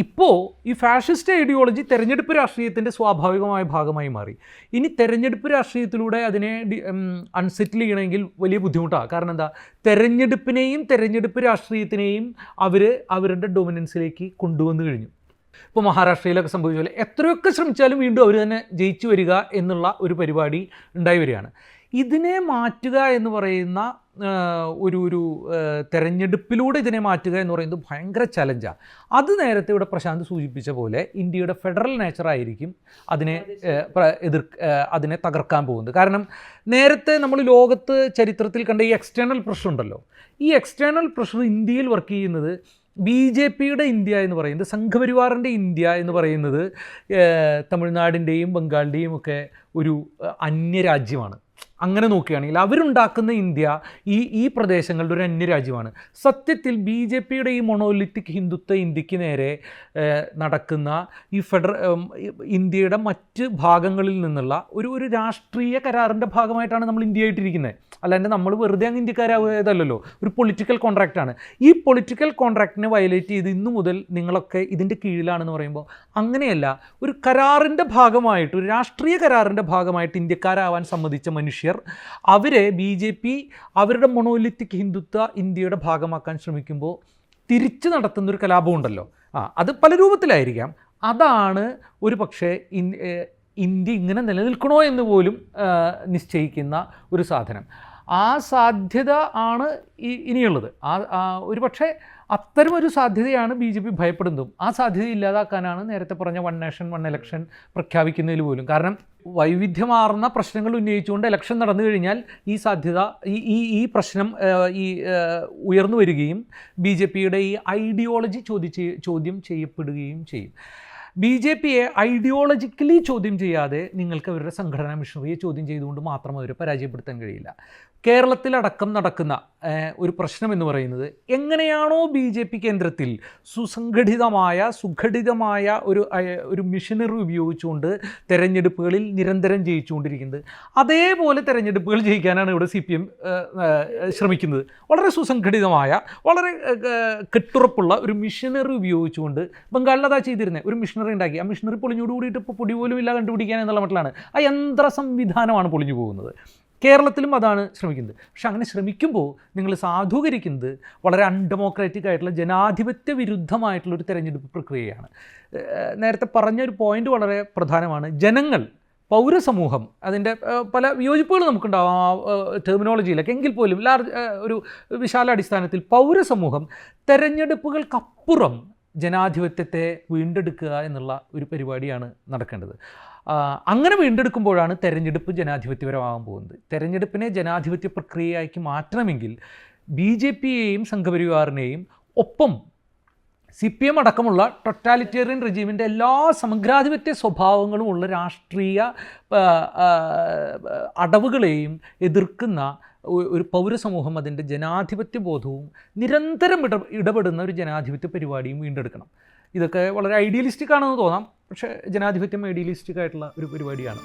ഇപ്പോൾ ഈ ഫാഷിസ്റ്റ് ഐഡിയോളജി തെരഞ്ഞെടുപ്പ് രാഷ്ട്രീയത്തിൻ്റെ സ്വാഭാവികമായ ഭാഗമായി മാറി. ഇനി തെരഞ്ഞെടുപ്പ് രാഷ്ട്രീയത്തിലൂടെ അതിനെ അൺസെറ്റിൽ ചെയ്യണമെങ്കിൽ വലിയ ബുദ്ധിമുട്ടാണ്. കാരണം എന്താ, തെരഞ്ഞെടുപ്പിനെയും തെരഞ്ഞെടുപ്പ് രാഷ്ട്രീയത്തിനെയും അവരുടെ ഡൊമിനൻസിലേക്ക് കൊണ്ടുവന്നു കഴിഞ്ഞു. ഇപ്പോൾ മഹാരാഷ്ട്രയിലൊക്കെ സംഭവിച്ച പോലെ എത്രയൊക്കെ ശ്രമിച്ചാലും വീണ്ടും അവർ തന്നെ ജയിച്ചു വരിക എന്നുള്ള ഒരു പരിപാടി ഉണ്ടായി വരികയാണ്. ഇതിനെ മാറ്റുക എന്ന് പറയുന്ന ഒരു തെരഞ്ഞെടുപ്പിലൂടെ ഇതിനെ മാറ്റുക എന്ന് പറയുന്നത് ഭയങ്കര ചലഞ്ചാണ്. അത് നേരത്തെ ഇവിടെ പ്രശാന്ത് സൂചിപ്പിച്ച പോലെ ഇന്ത്യയുടെ ഫെഡറൽ നേച്ചറായിരിക്കും അതിനെ തകർക്കാൻ പോകുന്നത്. കാരണം നേരത്തെ നമ്മൾ ലോകത്ത് ചരിത്രത്തിൽ കണ്ട ഈ എക്സ്റ്റേണൽ പ്രഷർ ഉണ്ടല്ലോ, ഈ എക്സ്റ്റേണൽ പ്രഷർ ഇന്ത്യയിൽ വർക്ക് ചെയ്യുന്നത് BJPയുടെ ഇന്ത്യ എന്ന് പറയുന്നത്, സംഘപരിവാറിൻ്റെ ഇന്ത്യ എന്ന് പറയുന്നത് തമിഴ്നാടിൻ്റെയും ബംഗാളിൻ്റെയും ഒക്കെ ഒരു അന്യരാജ്യമാണ്. അങ്ങനെ നോക്കുകയാണെങ്കിൽ അവരുണ്ടാക്കുന്ന ഇന്ത്യ ഈ പ്രദേശങ്ങളുടെ ഒരു അന്യരാജ്യമാണ്. സത്യത്തിൽ BJPയുടെ ഈ മൊണോലിത്തിക് ഹിന്ദുത്വ ഇന്ത്യക്ക് നേരെ നടക്കുന്ന ഈ ഇന്ത്യയുടെ മറ്റ് ഭാഗങ്ങളിൽ നിന്നുള്ള ഒരു രാഷ്ട്രീയ കരാറിൻ്റെ ഭാഗമായിട്ടാണ് നമ്മൾ ഇന്ത്യയായിട്ടിരിക്കുന്നത്. അല്ലാണ്ട് നമ്മൾ വെറുതെ അങ്ങ് ഇന്ത്യക്കാരാവുകയതല്ലോ, ഒരു പൊളിറ്റിക്കൽ കോൺട്രാക്റ്റാണ്. ഈ പൊളിറ്റിക്കൽ കോൺട്രാക്റ്റിനെ വയലേറ്റ് ചെയ്ത് ഇന്നു മുതൽ നിങ്ങളൊക്കെ ഇതിൻ്റെ കീഴിലാണെന്ന് പറയുമ്പോൾ അങ്ങനെയല്ല. ഒരു കരാറിൻ്റെ ഭാഗമായിട്ട്, ഒരു രാഷ്ട്രീയ കരാറിൻ്റെ ഭാഗമായിട്ട് ഇന്ത്യക്കാരാവാൻ സമ്മതിച്ച മനുഷ്യർ അവരെ BJP അവരുടെ മൊണോലിത്തിക് ഹിന്ദുത്വ ഇന്ത്യയുടെ ഭാഗമാക്കാൻ ശ്രമിക്കുമ്പോൾ തിരിച്ചു നടത്തുന്നൊരു കലാപം ഉണ്ടല്ലോ, അത് പല രൂപത്തിലായിരിക്കാം. അതാണ് ഒരു പക്ഷേ ഇന്ത്യ ഇങ്ങനെ നിലനിൽക്കണോ എന്ന് പോലും നിശ്ചയിക്കുന്ന ഒരു സാധനം. ആ സാധ്യത ആണ് ഇനിയുള്ളത്. ഒരു പക്ഷേ അത്തരമൊരു സാധ്യതയാണ് BJP ഭയപ്പെടുന്നതും. ആ സാധ്യത ഇല്ലാതാക്കാനാണ് നേരത്തെ പറഞ്ഞ 1 നേഷൻ 1 ഇലക്ഷൻ പ്രഖ്യാപിക്കുന്നതിൽ പോലും. കാരണം വൈവിധ്യമാർന്ന പ്രശ്നങ്ങൾ ഉന്നയിച്ചുകൊണ്ട് ഇലക്ഷൻ നടന്നു കഴിഞ്ഞാൽ ഈ സാധ്യത ഈ പ്രശ്നം ഉയർന്നു വരികയും BJPയുടെ ഈ ഐഡിയോളജി ചോദ്യം ചെയ്യപ്പെടുകയും ചെയ്യും. BJPയെ ഐഡിയോളജിക്കലി ചോദ്യം ചെയ്യാതെ നിങ്ങൾക്ക് അവരുടെ സംഘടനാ മിഷനറിയെ ചോദ്യം ചെയ്തുകൊണ്ട് മാത്രം അവരെ പരാജയപ്പെടുത്താൻ കഴിയില്ല. കേരളത്തിലടക്കം നടക്കുന്ന ഒരു പ്രശ്നം എന്ന് പറയുന്നത്, എങ്ങനെയാണോ BJP കേന്ദ്രത്തിൽ സുഘടിതമായ ഒരു മിഷനറി ഉപയോഗിച്ചുകൊണ്ട് തെരഞ്ഞെടുപ്പുകളിൽ നിരന്തരം ജയിച്ചുകൊണ്ടിരിക്കുന്നത്, അതേപോലെ തെരഞ്ഞെടുപ്പുകൾ ജയിക്കാനാണ് ഇവിടെ CPM ശ്രമിക്കുന്നത്. വളരെ സുസംഘടിതമായ, വളരെ കെട്ടുറപ്പുള്ള ഒരു മിഷനറി ഉപയോഗിച്ചുകൊണ്ട് ബംഗാളിൽ അതാ ചെയ്തിരുന്നത്. ഒരു മിഷനറി ഉണ്ടാക്കി, ആ മിഷനറി പൊളിഞ്ഞോട് കൂടിയിട്ട് ഇപ്പോൾ പൊടി പോലും ഇല്ല കണ്ടുപിടിക്കാൻ എന്നുള്ള മട്ടിലാണ്. ആ യന്ത്ര സംവിധാനമാണ് പൊളിഞ്ഞു പോകുന്നത്. കേരളത്തിലും അതാണ് ശ്രമിക്കുന്നത്. പക്ഷെ അങ്ങനെ ശ്രമിക്കുമ്പോൾ നിങ്ങൾ സാധൂകരിക്കുന്നത് വളരെ അൺഡെമോക്രാറ്റിക് ആയിട്ടുള്ള ജനാധിപത്യ വിരുദ്ധമായിട്ടുള്ളൊരു തെരഞ്ഞെടുപ്പ് പ്രക്രിയയാണ്. നേരത്തെ പറഞ്ഞൊരു പോയിൻ്റ് വളരെ പ്രധാനമാണ്. ജനങ്ങൾ, പൗരസമൂഹം, അതിൻ്റെ പല വിയോജിപ്പുകൾ നമുക്കുണ്ടാവാം ടെർമിനോളജിയിലൊക്കെ, എങ്കിൽ പോലും ഒരു വിശാല അടിസ്ഥാനത്തിൽ പൗരസമൂഹം തെരഞ്ഞെടുപ്പുകൾക്കപ്പുറം ജനാധിപത്യത്തെ വീണ്ടെടുക്കുക എന്നുള്ള ഒരു പരിപാടിയാണ് നടക്കേണ്ടത്. അങ്ങനെ വീണ്ടെടുക്കുമ്പോഴാണ് തെരഞ്ഞെടുപ്പ് ജനാധിപത്യപരമാകാൻ പോകുന്നത്. തെരഞ്ഞെടുപ്പിനെ ജനാധിപത്യ പ്രക്രിയയാക്കി മാറ്റണമെങ്കിൽ BJPയെയും സംഘപരിവാറിനെയും ഒപ്പം CPM അടക്കമുള്ള ടൊട്ടാലിറ്റേറിയൻ റെജീമിൻ്റെ എല്ലാ സമഗ്രാധിപത്യ സ്വഭാവങ്ങളും ഉള്ള രാഷ്ട്രീയ അടവുകളെയും എതിർക്കുന്ന ഒരു പൗരസമൂഹം, അതിൻ്റെ ജനാധിപത്യ ബോധവും നിരന്തരം ഇടപെടുന്ന ഒരു ജനാധിപത്യ പരിപാടിയും വീണ്ടെടുക്കണം. ഇതൊക്കെ വളരെ ഐഡിയലിസ്റ്റിക് ആണെന്ന് തോന്നാം, പക്ഷേ ജനാധിപത്യം ഐഡിയലിസ്റ്റിക് ആയിട്ടുള്ള ഒരു പരിപാടിയാണ്.